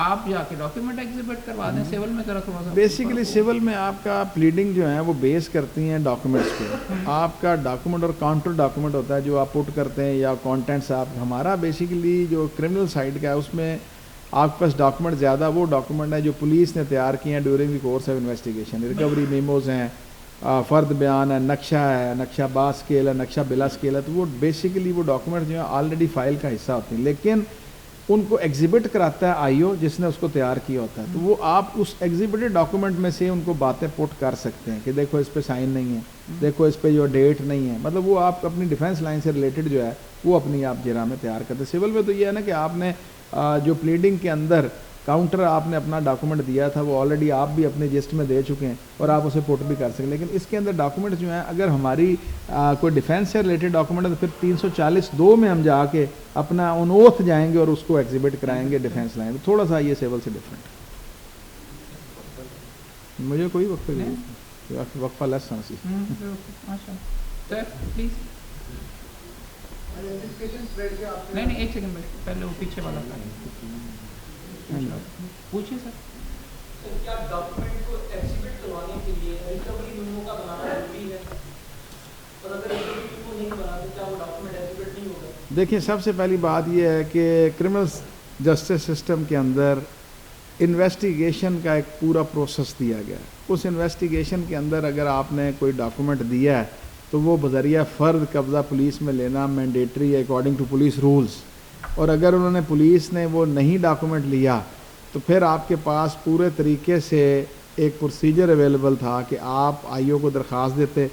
آپ جا کے ڈاکیومنٹ ایگزیبٹ کروا دیں. سول میں ذرا تھوڑا سا بیسیکلی سول میں آپ کا پلیڈنگ جو ہے وہ بیس کرتی ہیں ڈاکومنٹس پہ. آپ کا ڈاکومنٹ اور کاؤنٹر ڈاکومنٹ ہوتا ہے جو آپ پٹ کرتے ہیں یا کانٹینٹس آپ, ہمارا بیسیکلی جو کرمنل سائڈ کا ہے اس میں آپ کے پاس ڈاکومنٹ زیادہ وہ ڈاکومنٹ ہے جو پولیس نے تیار کیے ہیں during the course of investigation. Recovery memos ہیں, فرد بیان ہے, نقشہ با اسکیل ہے, نقشہ بلا اسکیل ہے, تو وہ بیسیکلی وہ ڈاکومنٹ جو ہیں آلریڈی فائل کا حصہ ہوتے ہیں, لیکن ان کو ایگزیبٹ کراتا ہے آئی او جس نے اس کو تیار کیا ہوتا ہے. تو وہ آپ اس ایگزیبٹڈ ڈاکومنٹ میں سے ان کو باتیں پٹ کر سکتے ہیں کہ دیکھو اس پہ سائن نہیں ہے, دیکھو اس پہ جو ڈیٹ نہیں ہے, مطلب وہ آپ اپنی ڈیفینس لائن سے ریلیٹڈ جو ہے وہ اپنی آپ جرا میں تیار کرتے. سول میں تو یہ ہے نا کہ آپ نے جو پلیڈنگ کے اندر کاؤنٹر آپ نے اپنا ڈاکومنٹ دیا تھا وہ آلریڈی آپ بھی اپنے جسٹ میں دے چکے ہیں اور آپ اسے پٹ بھی کر سکیں, لیکن اس کے اندر ڈاکومنٹ جو ہیں اگر ہماری کوئی ڈیفینس سے ریلیٹڈ ڈاکومنٹ ہے تو پھر 340(2) میں ہم جا کے اپنا اون اوتھ جائیں گے اور اس کو ایگزیبٹ کرائیں گے ڈیفینس لائن. تھوڑا سا یہ سیول سے ڈفرینٹ. مجھے کوئی وقفہ لیس سمجھی. نہیں ایک سیکنڈ پہلے وہ پیچھے والا پوچھیے سر. کیا ڈاکومنٹ کو ایگزیبٹ کروانے کے لیے ریکوری میمو کا بنانا ضروری ہے, اور اگر ریکوری میمو نہیں بنا تو کیا وہ ڈاکومنٹ ایگزیبٹ نہیں ہوگا؟ دیکھیں سب سے پہلی بات یہ ہے کہ کرمنل جسٹس سسٹم کے اندر انویسٹیگیشن کا ایک پورا پروسیس دیا گیا ہے. اس انویسٹیگیشن کے اندر اگر آپ نے کوئی ڈاکومنٹ دیا ہے تو وہ بذریعہ فرد قبضہ پولیس میں لینا مینڈیٹری ہے اکارڈنگ ٹو پولیس رولز, اور اگر انہوں نے پولیس نے وہ نہیں ڈاکومنٹ لیا تو پھر آپ کے پاس پورے طریقے سے ایک پروسیجر اویلیبل تھا کہ آپ آئی او کو درخواست دیتے,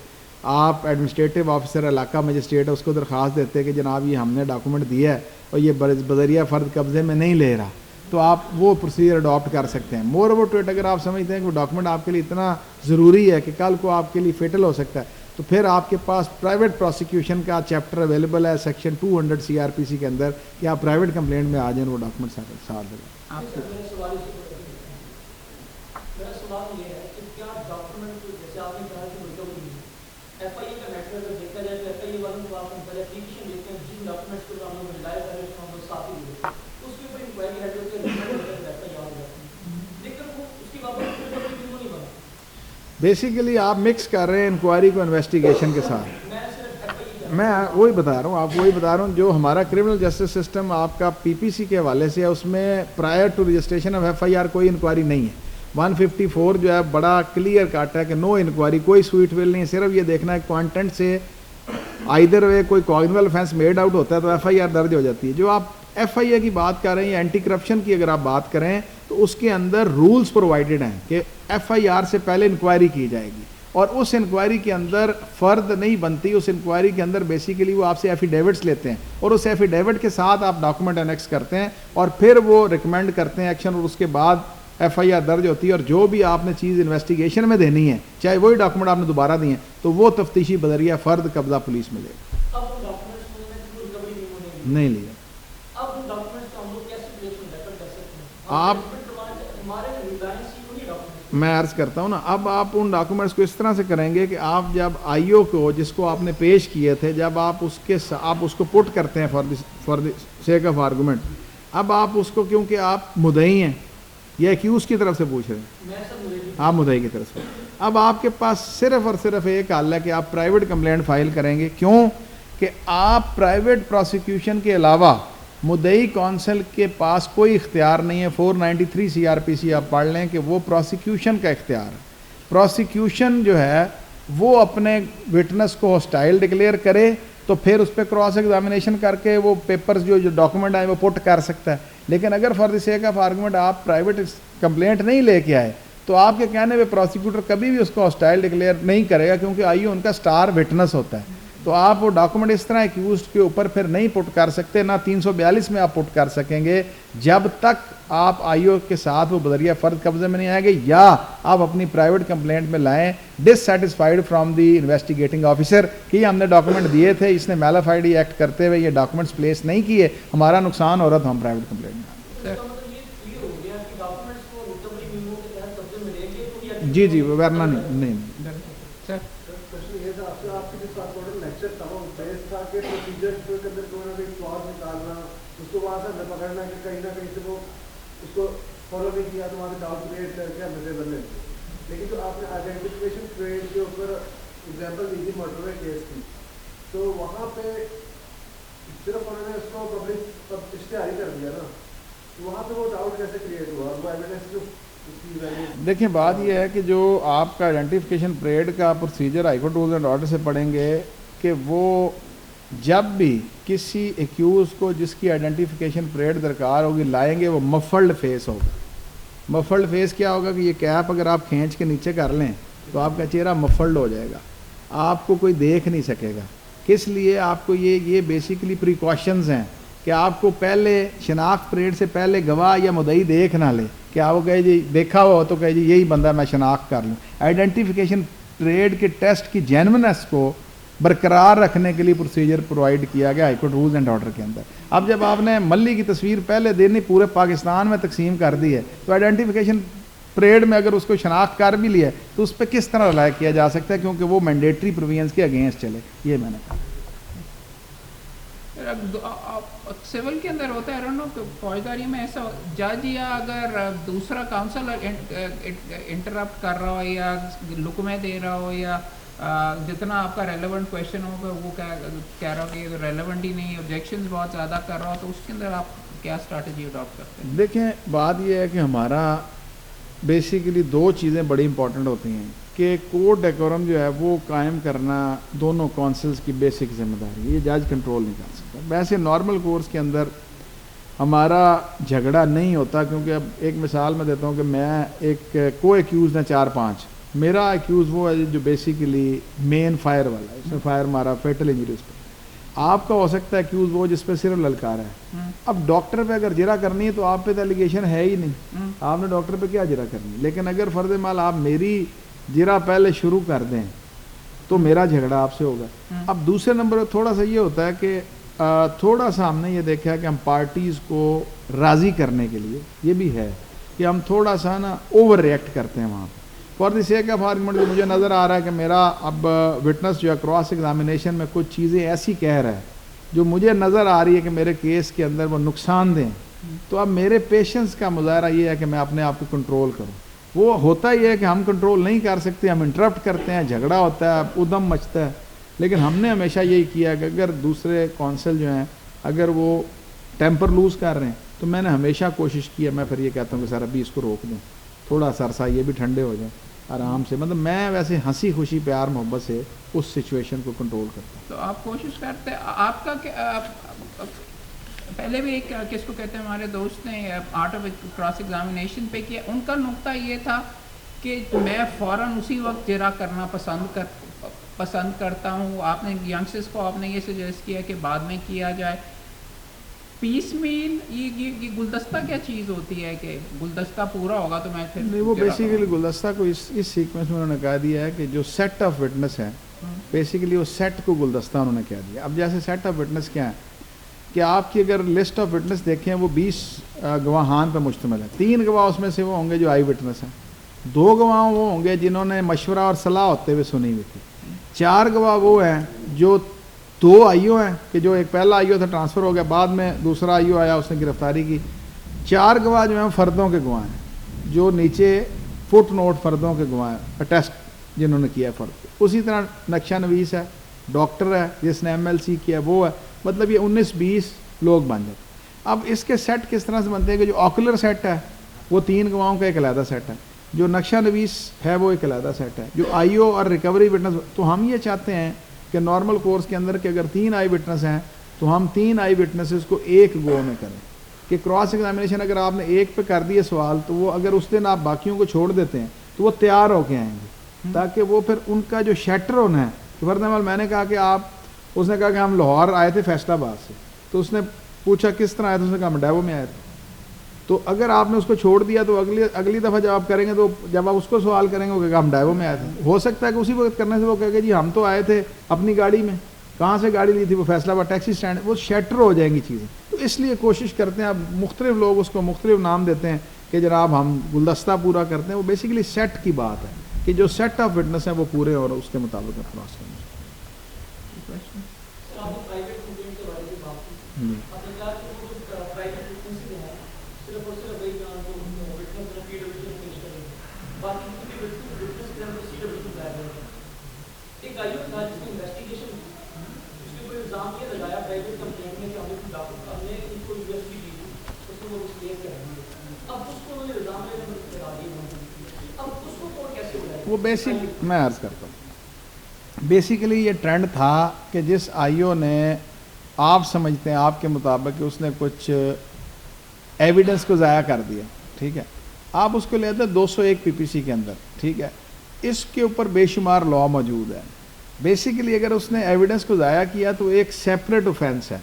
آپ ایڈمنسٹریٹو آفیسر علاقہ مجسٹریٹ ہے اس کو درخواست دیتے کہ جناب یہ ہم نے ڈاکومنٹ دیا ہے اور یہ بذریعہ فرد قبضے میں نہیں لے رہا, تو آپ وہ پروسیجر اڈاپٹ کر سکتے ہیں. مور اوور ٹو اٹ اگر آپ سمجھتے ہیں کہ وہ ڈاکومنٹ آپ کے لیے اتنا ضروری ہے کہ کل کو آپ کے لیے فیٹل ہو سکتا ہے, تو پھر آپ کے پاس پرائیویٹ پروسیکیوشن کا چیپٹر اویلیبل ہے سیکشن 200 CRPC کے اندر کہ آپ پرائیویٹ کمپلینٹ میں آ جائیں وہ ڈاکومنٹ ساتھ دیں. میرا سوال یہ ہے کہ کیا ڈاکومنٹ جیسے آپ نے کہا کہ ریکوری ایف آئی اے کا میٹر اگر دیکھا جائے تو ایف آئی اے والوں کو آپ پہلے اپلیکیشن دیتے ہیں جن ڈاکومنٹس کو ہم لوگ ریلائی کر رہے ہیں ہم لوگ ساتھ ہی دیتے ہیں, اس کے اوپر انکوائری ہیڈ ہوتی ہے, ایف آئی آر ہو جاتی ہے, لیکن وہ اس کے بعد ریکوری کیوں نہیں بنا؟ بیسیکلی آپ مکس کر رہے ہیں انکوائری کو انویسٹیگیشن کے ساتھ. میں وہی بتا رہا ہوں, آپ وہی بتا رہا ہوں جو ہمارا کرمنل جسٹس سسٹم آپ کا PPC کے حوالے سے ہے اس میں prior to registration of F I R کوئی انکوائری نہیں ہے. 154 جو ہے بڑا کلیئر کٹ ہے کہ نو انکوائری, کوئی سویٹ ویل نہیں ہے, صرف یہ دیکھنا ہے کانٹینٹ سے آئیدر وے کوئی کوگنیبل آفینس میڈ آؤٹ ہوتا ہے تو ایف آئی آر درج ہو جاتی ہے. جو آپ ایف آئی اے کی بات کر رہے ہیں, اینٹی کرپشن کی اگر آپ بات کریں تو اس کے اندر رولز پرووائڈڈ ہیں کہ ایف آئی آر سے پہلے انکوائری کی جائے گی, اور اس انکوائری کے اندر فرد نہیں بنتی, اس انکوائری کے اندر بیسیکلی وہ آپ سے ایفیڈیوٹس لیتے ہیں اور اس ایفیڈیوٹ کے ساتھ آپ ڈاکومنٹ انیکس کرتے ہیں اور پھر وہ ریکمینڈ کرتے ہیں ایکشن, اور اس کے بعد ایف آئی آر درج ہوتی ہے, اور جو بھی آپ نے چیز انویسٹیگیشن میں دینی ہے چاہے وہی ڈاکومنٹ آپ نے دوبارہ دیے ہیں تو وہ تفتیشی بذریعہ فرد قبضہ پولیس میں لے گا. نہیں لیا آپ, میں عرض کرتا ہوں نا, اب آپ ان ڈاکومنٹس کو اس طرح سے کریں گے کہ آپ جب آئی او کو جس کو آپ نے پیش کیے تھے جب آپ اس کو پٹ کرتے ہیں for the sake of argument اب آپ اس کو کیونکہ آپ مدعی ہیں یا ایکیوز کی طرف سے پوچھ رہے ہیں, میں سب مجھے آپ مدعی کی طرف سے, اب آپ کے پاس صرف اور صرف ایک حل ہے کہ آپ پرائیویٹ کمپلینٹ فائل کریں گے. کیوں کہ آپ پرائیویٹ پروسیکیوشن کے علاوہ مدعی کونسل کے پاس کوئی اختیار نہیں ہے. 493 CRPC آپ پڑھ لیں کہ وہ پروسیکیوشن کا اختیار ہے. پروسیکیوشن جو ہے وہ اپنے وٹنس کو ہاسٹائل ڈکلیئر کرے تو پھر اس پہ کراس ایگزامینیشن کر کے وہ پیپرز جو ڈاکومنٹ آئے وہ پٹ کر سکتا ہے. لیکن اگر for the sake of argument آپ پرائیویٹ کمپلینٹ نہیں لے کے آئے تو آپ کے کہنے پہ پروسیکیوٹر کبھی بھی اس کو ہاسٹائل ڈکلیئر نہیں کرے گا, کیونکہ آئیو ان کا سٹار وٹنس ہوتا ہے. تو آپ وہ ڈاکومنٹ اس طرح ایکیوزڈ کے اوپر پھر نہیں پٹ کر سکتے, نہ 342 میں آپ پٹ کر سکیں گے جب تک آپ آئیو کے ساتھ وہ بذریعہ فرد قبضے میں نہیں آئیں گے, یا آپ اپنی پرائیویٹ کمپلینٹ میں لائیں ڈسسیٹسفائیڈ فرام دی انویسٹیگیٹنگ آفیسر کہ یہ ہم نے ڈاکومنٹ دیے تھے, اس نے میلافائڈی ایکٹ کرتے ہوئے یہ ڈاکومنٹس پلیس نہیں کیے, ہمارا نقصان ہو رہا تھا, ہم پرائیویٹ کمپلینٹ میں. جی جی ورنہ نہیں. سر لیکن جو آپ نے آئیڈینٹیفکیشن ٹریڈ کے اوپر ایگزامپل دی تھی موٹر وے کیس کی, تو وہاں پہ صرف انہوں نے اس کو پبلک اشتہاری کر دیا نا, تو وہاں پہ وہ ڈاؤٹ کیسے کریٹ ہوا, وہ ایویڈنس جو دیکھیں بات یہ ہے کہ جو آپ کا آئیڈینٹیفکیشن پریڈ کا procedure high court rules and order سے پڑھیں گے کہ وہ جب بھی کسی ایکیوز کو جس کی آئیڈینٹیفکیشن پریڈ درکار ہوگی لائیں گے وہ مفلڈ فیس ہوگا. مفلڈ فیس کیا ہوگا کہ یہ کیپ اگر آپ کھینچ کے نیچے کر لیں تو آپ کا چہرہ مفلڈ ہو جائے گا, آپ کو کوئی دیکھ نہیں سکے گا. کس لیے آپ کو یہ بیسیکلی پریکاشنز ہیں کہ آپ کو پہلے شناخت پریڈ سے پہلے گواہ یا مدعی دیکھ نہ لے کہ آپ وہ کہے جی دیکھا ہو تو کہے جی یہی بندہ میں شناخت کر لوں. آئیڈینٹیفیکیشن پریڈ کے ٹیسٹ کی جینونیس کو برقرار رکھنے کے لیے پروسیجر پرووائڈ کیا گیا high court rules and order کے اندر. اب جب آپ نے ملی کی تصویر پہلے دن ہی پورے پاکستان میں تقسیم کر دی ہے تو آئیڈینٹیفیکیشن پریڈ میں اگر اس کو شناخت کر بھی لیا تو اس پہ کس طرح رائے کیا جا سکتا ہے, کیونکہ وہ مینڈیٹری پرووینس کے اگینسٹ چلے. یہ میں نے کہا سول کے اندر ہوتا ہے کہ فوجداری میں ایسا جج یا اگر دوسرا کاؤنسل انٹرپٹ کر رہا ہو یا لکمے دے رہا ہو یا جتنا آپ کا ریلیونٹ کویشچن ہوگا وہ کہہ رہا ہو کہ یہ ریلیونٹ ہی نہیں, آبجیکشنز بہت زیادہ کر رہا ہو, تو اس کے اندر آپ کیا اسٹریٹجی اڈاپٹ کرتے ہیں؟ دیکھیں بات یہ ہے کہ ہمارا بیسیکلی دو چیزیں بڑی امپورٹنٹ ہوتی ہیں کہ کوڈ ڈیکورم جو ہے وہ قائم کرنا دونوں کونسلز کی بیسک ذمہ داری ہے, یہ جج کنٹرول نہیں کر سکتا. ویسے نارمل کورس کے اندر ہمارا جھگڑا نہیں ہوتا, کیونکہ اب ایک مثال میں دیتا ہوں کہ میں ایک کو ایکیوز ہیں 4-5, میرا ایکیوز وہ ہے جو بیسیکلی مین فائر والا ہے, اس میں فائر مارا فیٹل انجریز پہ. آپ کا ہو سکتا ہے ایکیوز وہ جس پہ صرف للکار ہے. اب ڈاکٹر پہ اگر جرا کرنی ہے تو آپ پہ تو ایلیگیشن ہے ہی نہیں, آپ نے ڈاکٹر پہ کیا جرا کرنی ہے. لیکن اگر فرض مال آپ میری جرا پہلے شروع کر دیں تو میرا جھگڑا آپ سے ہوگا. اب دوسرے نمبر پہ تھوڑا سا یہ ہوتا ہے کہ تھوڑا سا ہم نے یہ دیکھا کہ ہم پارٹیز کو راضی کرنے کے لیے یہ بھی ہے کہ ہم تھوڑا سا نا اوور ریئیکٹ کرتے ہیں وہاں پہ. For the sake of argument مجھے نظر آ رہا ہے کہ میرا اب وٹنس جو ہے کراس ایگزامینیشن میں کچھ چیزیں ایسی کہہ رہا ہے جو مجھے نظر آ رہی ہے کہ میرے کیس کے اندر وہ نقصان دیں, تو اب میرے پیشنس کا مظاہرہ یہ ہے کہ میں اپنے آپ کو کنٹرول کروں. وہ ہوتا ہی ہے کہ ہم کنٹرول نہیں کر سکتے, ہم انٹرپٹ کرتے ہیں, جھگڑا ہوتا ہے, ادم مچتا ہے. لیکن ہم نے ہمیشہ یہی کیا کہ اگر دوسرے کونسل جو ہیں اگر وہ ٹیمپر لوز کر رہے ہیں تو میں نے ہمیشہ کوشش کی ہے, میں پھر یہ کہتا ہوں کہ سر ابھی اس کو روک دیں, تھوڑا سا عرصہ یہ بھی ٹھنڈے ہو جائیں آرام سے. مطلب میں ویسے ہنسی خوشی پیار محبت سے اس سچویشن کو کنٹرول کرتا ہوں. تو آپ کوشش کرتے ہیں, آپ کا پہلے بھی ایک کس کو کہتے ہیں ہمارے دوست نے آرٹ آف کراس ایگزامینیشن پہ کیا, ان کا نقطہ یہ تھا کہ میں فوراً اسی وقت جرا کرنا پسند کرتا ہوں. آپ نے ینگسٹرس کو آپ نے یہ سجیسٹ کیا کہ بعد میں کیا جائے. پیس میل یہ گلدستہ کیا چیز ہوتی ہے کہ گلدستہ پورا ہوگا تو میں پھر نہیں, وہ بیسیکلی گلدستہ کو اس سیکوینس میں انہوں نے کہا دیا ہے کہ جو سیٹ آف وٹنس ہے بیسیکلی وہ سیٹ کو گلدستہ انہوں نے کہہ دیا. اب جیسے سیٹ آف وٹنس کیا ہے کہ آپ کی اگر لسٹ آف وٹنس دیکھیں وہ 20 گواہان پہ مشتمل ہے. 3 گواہ اس میں سے وہ ہوں گے جو آئی وٹنس ہیں, 2 گواہ وہ ہوں گے جنہوں نے مشورہ اور صلاح ہوتے ہوئے سنی ہوئی تھی, 4 گواہ وہ ہیں جو 2 آئیو ہیں کہ جو ایک پہلا آئیو تھا ٹرانسفر ہو گیا, بعد میں دوسرا آئیو آیا, اس نے گرفتاری کی. 4 گواہ جو ہیں فردوں کے گواہ ہیں, جو نیچے فٹ نوٹ فردوں کے گواہ ہیں, اٹیسٹ جنہوں نے کیا ہے فرد. اسی طرح نقشہ نویس ہے, ڈاکٹر ہے جس نے MLC کیا وہ ہے, مطلب یہ 19-20 لوگ بن جاتے. اب اس کے سیٹ کس طرح سے بنتے ہیں کہ جو آکولر سیٹ ہے وہ 3 گواہوں کا ایک علیحدہ سیٹ ہے, جو نقشہ نویس ہے وہ ایک علیحدہ سیٹ ہے, جو آئیو اور ریکوری وٹنس. تو ہم یہ چاہتے ہیں کہ نارمل کورس کے اندر کہ اگر 3 آئی وٹنس ہیں تو ہم 3 آئی وٹنسز کو ایک گو میں کریں, کہ کراس ایگزامینیشن اگر آپ نے ایک پہ کر دیے سوال تو وہ اگر اس دن آپ باقیوں کو چھوڑ دیتے ہیں تو وہ تیار ہو کے آئیں گے, تاکہ وہ پھر ان کا جو شیٹر ہونا ہے. کہ فرض عمل میں نے کہا کہ اس نے کہا کہ ہم لاہور آئے تھے فیصل آباد سے, تو اس نے پوچھا کس طرح آئے تھے, اس نے کہا ہم ڈیوو میں آئے تھے. تو اگر آپ نے اس کو چھوڑ دیا تو اگلی دفعہ جب آپ کریں گے تو جب آپ اس کو سوال کریں گے وہ کہے گا ہم ڈیوو میں آئے تھے. ہو سکتا ہے کہ اسی وقت کرنے سے وہ کہے گا جی ہم تو آئے تھے اپنی گاڑی میں, کہاں سے گاڑی لی تھی, وہ فیصل آباد ٹیکسی اسٹینڈ, وہ شیٹر ہو جائیں گی چیزیں. تو اس لیے کوشش کرتے ہیں, اب مختلف لوگ اس کو مختلف نام دیتے ہیں کہ جناب ہم گلدستہ پورا کرتے ہیں. وہ بیسیکلی سیٹ کی بات ہے کہ جو سیٹ آف وٹنس ہیں وہ پورے اور اس کے مطابق اپلاس کریں. وہ بیسک میں عرض کرتا ہوں, بیسیکلی یہ ٹرینڈ تھا کہ جس آئیو نے آپ سمجھتے ہیں آپ کے مطابق کہ اس نے کچھ ایویڈنس کو ضائع کر دیا, ٹھیک ہے, آپ اس کو لیتے ہیں 201 PPC کے اندر, ٹھیک ہے, اس کے اوپر بے شمار لا موجود ہے. بیسیکلی اگر اس نے ایویڈنس کو ضائع کیا تو ایک سیپریٹ اوفینس ہے.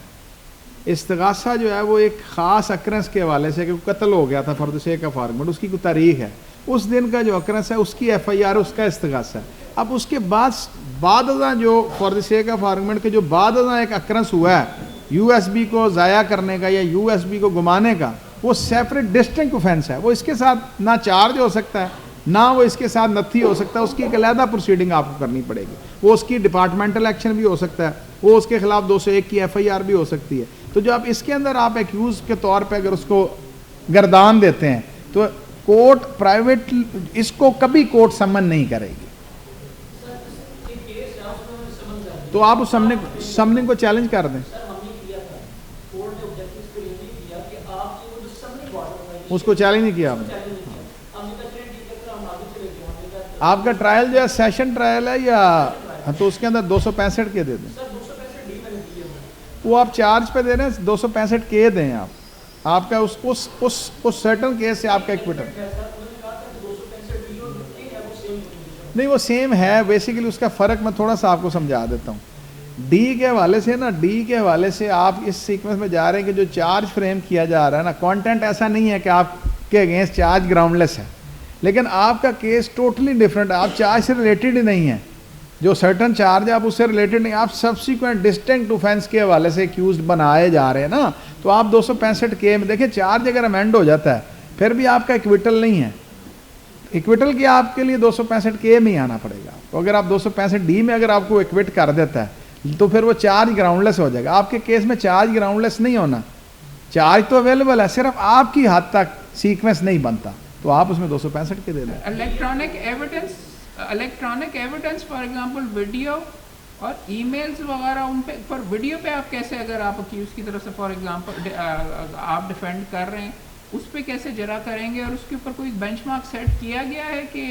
استغاثہ جو ہے وہ ایک خاص اکرنس کے حوالے سے کہ قتل ہو گیا تھا for the sake of argument, اس کی کوئی تاریخ ہے, اس دن کا جو اکرنس ہے اس کی FIR اس کا استغاثہ ہے. اب اس کے بعد ازاں جو for the sake of argument کے جو بعد ازاں ایک اکرنس ہوا ہے USB کو ضائع کرنے کا یا USB کو گمانے کا, وہ سیپریٹ ڈسٹنکٹ اوفینس ہے. وہ اس کے ساتھ نہ چارج ہو سکتا ہے نہ وہ اس کے ساتھ نتھی ہو سکتا ہے, اس کی ایک علیحدہ پروسیڈنگ آپ کو کرنی پڑے گی. وہ اس کی ڈپارٹمنٹل ایکشن بھی ہو سکتا ہے, وہ اس کے خلاف 201 کی FIR بھی ہو سکتی ہے. تو جو آپ اس کے اندر آپ ایکیوز کے طور پہ اگر اس کو گردان دیتے ہیں تو کورٹ پرائیویٹ اس کو کبھی کورٹ سمن نہیں کرے گی. تو آپ اس سمننگ کو چیلنج کر دیں, اس کو چیلنج نہیں کیا آپ نے. آپ کا ٹرائل جو ہے سیشن ٹرائل ہے یا, تو اس کے اندر 265 کے دے دیں. وہ آپ چارج پہ دے رہے ہیں 265 کے دیں آپ کا اس سرٹن کیس سے آپ کا ایکویٹل نہیں, وہ سیم ہے. بیسیکلی اس کا فرق میں تھوڑا سا آپ کو سمجھا دیتا ہوں. ڈی کے حوالے سے نا, ڈی کے حوالے سے آپ اس سیکوینس میں جا رہے ہیں کہ جو چارج فریم کیا جا رہا ہے نا, کانٹینٹ ایسا نہیں ہے کہ آپ کے اگینسٹ چارج گراؤنڈ لیس ہے, لیکن آپ کا کیس ٹوٹلی ڈفرینٹ ہے. آپ چارج سے ریلیٹڈ ہی نہیں ہیں, جو سرٹن چارج ہے آپ اس سے ریلیٹڈ نہیں, آپ سبسیکوینٹ ڈسٹنکٹ اوفینس کے حوالے سے ایکیوزڈ بنائے جا رہے ہیں نا. تو آپ 265 کے میں دیکھیں چارج اگر امینڈ ہو جاتا ہے پھر بھی آپ کا ایکویٹل نہیں ہے. ایکویٹل کی آپ کے لیے 265 کے میں ہی آنا پڑے گا. تو اگر آپ 265 ڈی میں اگر آپ کو ایکویٹ کر دیتا ہے تو پھر وہ چارج گراؤنڈ لیس ہو جائے گا. آپ کے کیس میں چارج گراؤنڈ لیس نہیں ہونا, چارج تو اویلیبل ہے, صرف آپ کی حد تک سیکوینس نہیں بنتا, تو آپ اس میں 265 کے دے دیں. Electronic evidence for example video اور ای میلز وغیرہ, ان پہ پر ویڈیو پہ آپ کیسے, اگر آپ اکیوز کی طرف سے فار ایگزامپل آپ ڈیفینڈ کر رہے ہیں, اس پہ کیسے جرا کریں گے, اور اس کے اوپر کوئی بینچ مارک سیٹ کیا گیا ہے کہ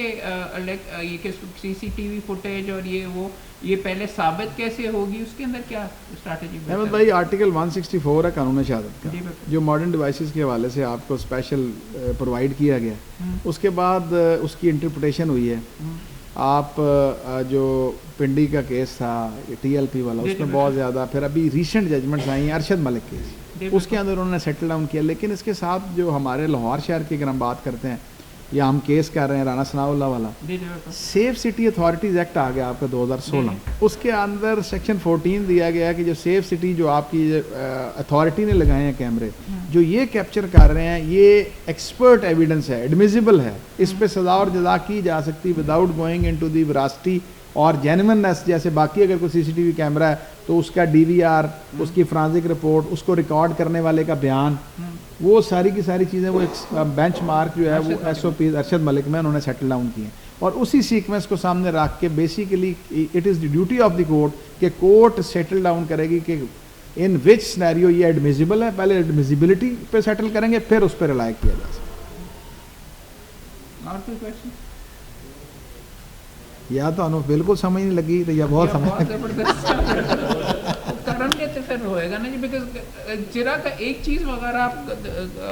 یہ CCTV فوٹیج اور یہ پہلے ثابت کیسے ہوگی, اس کے اندر کیا اسٹریٹجی؟ احمد بھائی آرٹیکل 164 ہے قانون شہادت کا, جو ماڈرن ڈیوائسز کے حوالے سے آپ کو اسپیشل پرووائڈ کیا گیا, اس کے بعد اس کی انٹرپریٹیشن ہوئی ہے. آپ جو پنڈی کا کیس تھا TLP والا, اس میں بہت زیادہ, پھر ابھی ریسنٹ ججمنٹس آئی ہیں ارشد ملک کیس, اس کے اندر انہوں نے سیٹل ڈاؤن کیا. لیکن اس کے ساتھ جو ہمارے لاہور شہر کی اگر ہم بات کرتے ہیں یا ہم کیس کر رہے ہیں رانا ثناء اللہ والا, سیف سٹی اتھارٹیز ایکٹ آ گیا آپ کا 2016, اس کے اندر سیکشن 14 دیا گیا کہ جو سیف سٹی جو آپ کی اتھارٹی نے لگائے ہیں کیمرے, جو یہ کیپچر کر رہے ہیں یہ ایکسپرٹ ایویڈنس ہے, ایڈمیزیبل ہے, اس پہ سزا اور جزا کی جا سکتی وداؤٹ گوئنگ انٹو دی وراسٹی اور جینوئننس. جیسے باقی اگر کوئی CCTV کیمرہ ہے تو اس کا DVR, اس کی فرانزک رپورٹ, اس کو ریکارڈ کرنے والے کا بیان, وہ ساری کی ساری چیزیں وہ ایک بینچ مارک جو ہے وہ SOPs ارشد ملک میں انہوں نے سیٹل ڈاؤن کیے ہیں. اور اسی سیکوینس کو سامنے رکھ کے basically it is the duty of the court کہ کورٹ سیٹل ڈاؤن کرے گی کہ ان وچ سینیریو یہ ایڈمیزیبل ہے, پہلے ایڈمیزیبلٹی پہ سیٹل کریں گے, پھر اس پہ ریلائی کیا جا سکتا. اور کوئی کویشچن؟ یا تو انہوں بالکل سمجھ نہیں لگی تو یا بہت سمجھ زبردست کرن کے تو پھر ہوئے گا نا جی, بیکاز جرا کا ایک چیز وغیرہ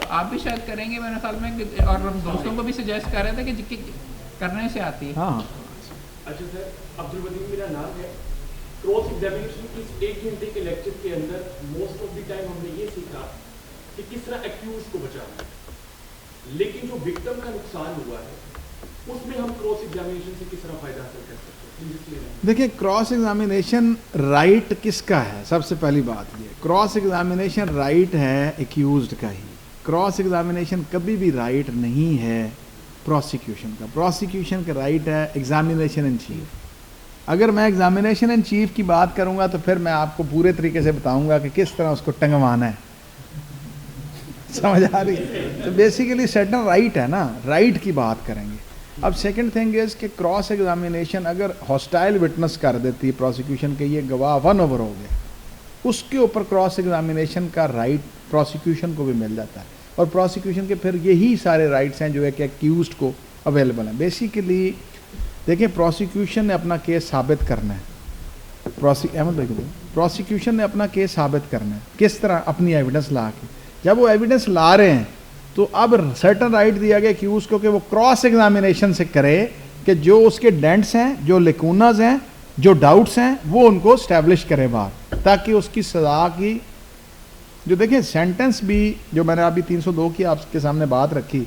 آپ بھی شاید کریں گے میرے خیال میں, اور ہم دوستوں کو بھی سجیسٹ کر رہے تھے کہ کرنے سے آتی ہے. ہاں اچھا سر, عبدالودیع میرا نام ہے. کراس ایگزامینیشن کی 1 گھنٹے کے لیکچر کے اندر موسٹ آف دی ٹائم ہم نے یہ سیکھا کہ کس طرح ایکیوز کو بچانا ہے, لیکن جو وکٹم کا نقصان ہوا ہے اس میں ہم کراس ایگزامینیشن سے کس طرح فائدہ حاصل کر سکتے ہیں؟ دیکھیں کراس ایگزامینیشن رائٹ کس کا ہے؟ سب سے پہلی بات یہ, کراس ایگزامینیشن رائٹ ہے ایکیوزڈ کا ہی. کراس ایگزامینیشن کبھی بھی رائٹ نہیں ہے پروسیکیوشن کا. پروسیکیوشن کا رائٹ ہے ایگزامینیشن ان چیف. اگر میں ایگزامینیشن ان چیف کی بات کروں گا تو پھر میں آپ کو پورے طریقے سے بتاؤں گا کہ کس طرح اس کو ٹنگوانا ہے. سمجھ آ رہی ہے؟ تو بیسیکلی سیٹن رائٹ ہے نا, رائٹ کی بات کریں گے. اب سیکنڈ تھنگ از کہ کراس ایگزامینیشن اگر ہاسٹائل وٹنس کر دیتی پروسیکیوشن کے یہ گواہ 1 اوور ہو گیا, اس کے اوپر کراس ایگزامینیشن کا رائٹ پروسیکیوشن کو بھی مل جاتا ہے. اور پروسیکیوشن کے پھر یہی سارے رائٹس ہیں جو ہے کہ ایکیوزڈ کو اویلیبل ہیں. بیسیکلی دیکھیں پروسیکیوشن نے اپنا کیس ثابت کرنا ہے, پروسیکیوشن نے اپنا کیس ثابت کرنا ہے. کس طرح؟ اپنی ایویڈنس لا کے. جب وہ ایویڈنس لا رہے ہیں تو اب سرٹن رائٹ دیا گیا ایکیوز کو کہ وہ کراس ایگزامینیشن سے کرے کہ جو اس کے ڈینٹس ہیں, جو لیکوناز ہیں, جو ڈاؤٹس ہیں, وہ ان کو اسٹیبلش کرے باہر, تاکہ اس کی سزا کی جو دیکھیں سینٹنس بھی جو میں نے ابھی 302 کی آپ کے سامنے بات رکھی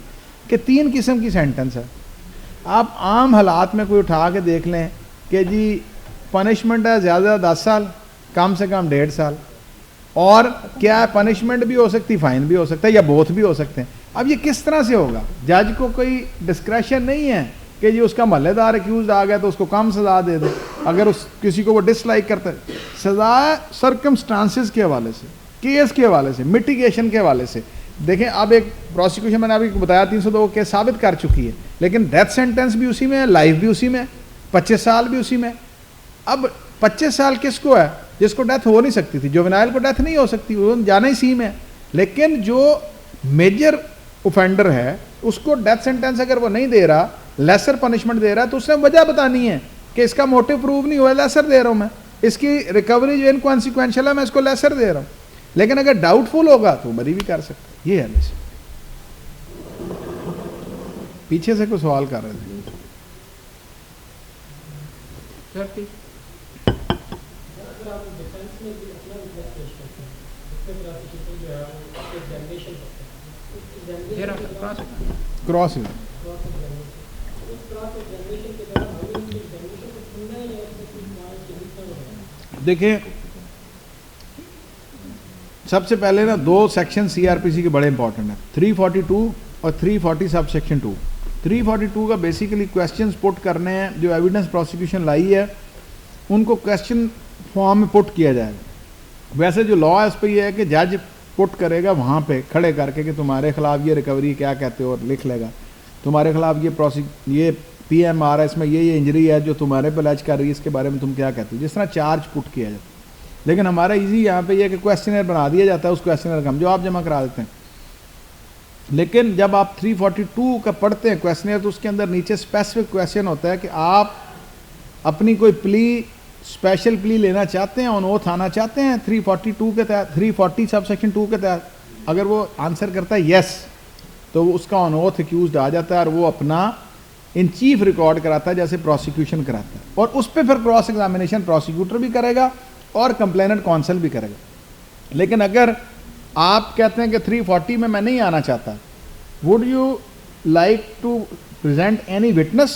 کہ 3 قسم کی سینٹنس ہے. آپ عام حالات میں کوئی اٹھا کے دیکھ لیں کہ جی پنشمنٹ ہے زیادہ 10 سال, کم سے کم 1.5 سال, اور کیا ہے پنشمنٹ بھی ہو سکتی, فائن بھی ہو سکتا ہے, یا بوتھ بھی ہو سکتے ہیں. اب یہ کس طرح سے ہوگا؟ جج کو کوئی ڈسکریشن نہیں ہے کہ جی اس کا محلے دار ایکیوزڈ آ گیا تو اس کو کم سزا دے دے اگر اس کسی کو وہ ڈس لائک کرتا ہے. سزا سرکمسٹانسز کے حوالے سے, کیس کے حوالے سے, میٹیگیشن کے حوالے سے. دیکھیں اب ایک پروسیکیوشن میں نے ابھی بتایا 302 کیس ثابت کر چکی ہے, لیکن ڈیتھ سینٹنس بھی اسی میں ہے, لائف بھی اسی میں ہے, 25 سال بھی اسی میں. اب 25 سال کس کو ہے؟ جس کو ڈیتھ ہو نہیں سکتی تھی. جوینائل کو ڈیتھ نہیں ہو سکتی, وہ جانا ہی سی میں. لیکن جو میجر اوفینڈر ہے اس کو ڈیتھ سینٹنس اگر وہ نہیں دے رہا, لیسر پنشمنٹ دے رہا, تو اس نے وجہ بتانی ہے کہ اس کا موٹو پروو نہیں ہوا, لیسر دے رہا ہوں میں, اس کی ریکوری جو انکانسیکوینشل ہے میں اس کو لیسر دے رہا ہوں. لیکن اگر ڈاؤٹ فل ہوگا تو بری بھی کر سکتا. یہ ہے ویسے. پیچھے سے کوئی سوال کر رہے تھے سر؟ کراس دیکھیں سب سے پہلے نا 2 سیکشن CRPC کے بڑے امپورٹنٹ ہیں, 342 اور 340 سب سیکشن 2. 342 کا بیسیکلی کویسچنز پٹ کرنے ہیں جو ایویڈنس پروسیکیوشن لائی ہے ان کو کویسچن فارم میں پٹ کیا جائے گا. ویسے جو لا ہے اس پہ یہ ہے کہ جج پٹ کرے گا وہاں پہ کھڑے کر کے کہ تمہارے خلاف یہ ریکوری کیا کہتے ہو, اور لکھ لے گا تمہارے خلاف یہ PMR ہے, اس میں یہ انجری ہے جو تمہارے پہ لج کر رہی ہے, اس کے بارے میں تم کیا کہتے ہو, جس طرح چارج پٹ کیا جاتا ہے. لیکن ہمارا ایزی یہاں پہ یہ کہ کویسچنر بنا دیا جاتا ہے, اس کویسچنر کا ہم جواب جمع کرا دیتے ہیں. لیکن جب آپ 342 کا پڑھتے ہیں کویسچنر تو اس کے اندر نیچے اسپیسیفک کویسچن ہوتا ہے کہ آپ اپنی کوئی پلی اسپیشل پلی لینا چاہتے ہیں, آن اوتھ آنا چاہتے ہیں 342 کے تحت, 340 سب سیکشن 2 کے تحت. اگر وہ آنسر کرتا ہے یس تو اس کا آن اوتھ ایکیوزڈ آ جاتا ہے اور وہ اپنا ان چیف ریکارڈ کراتا ہے جیسے پروسیکیوشن کراتا ہے, اور اس پہ پھر کراس ایگزامینیشن پروسیکیوٹر بھی کرے گا اور کمپلیننٹ کونسل بھی کرے گا. لیکن اگر آپ کہتے ہیں کہ 340 میں نہیں آنا چاہتا, would you like to present any witness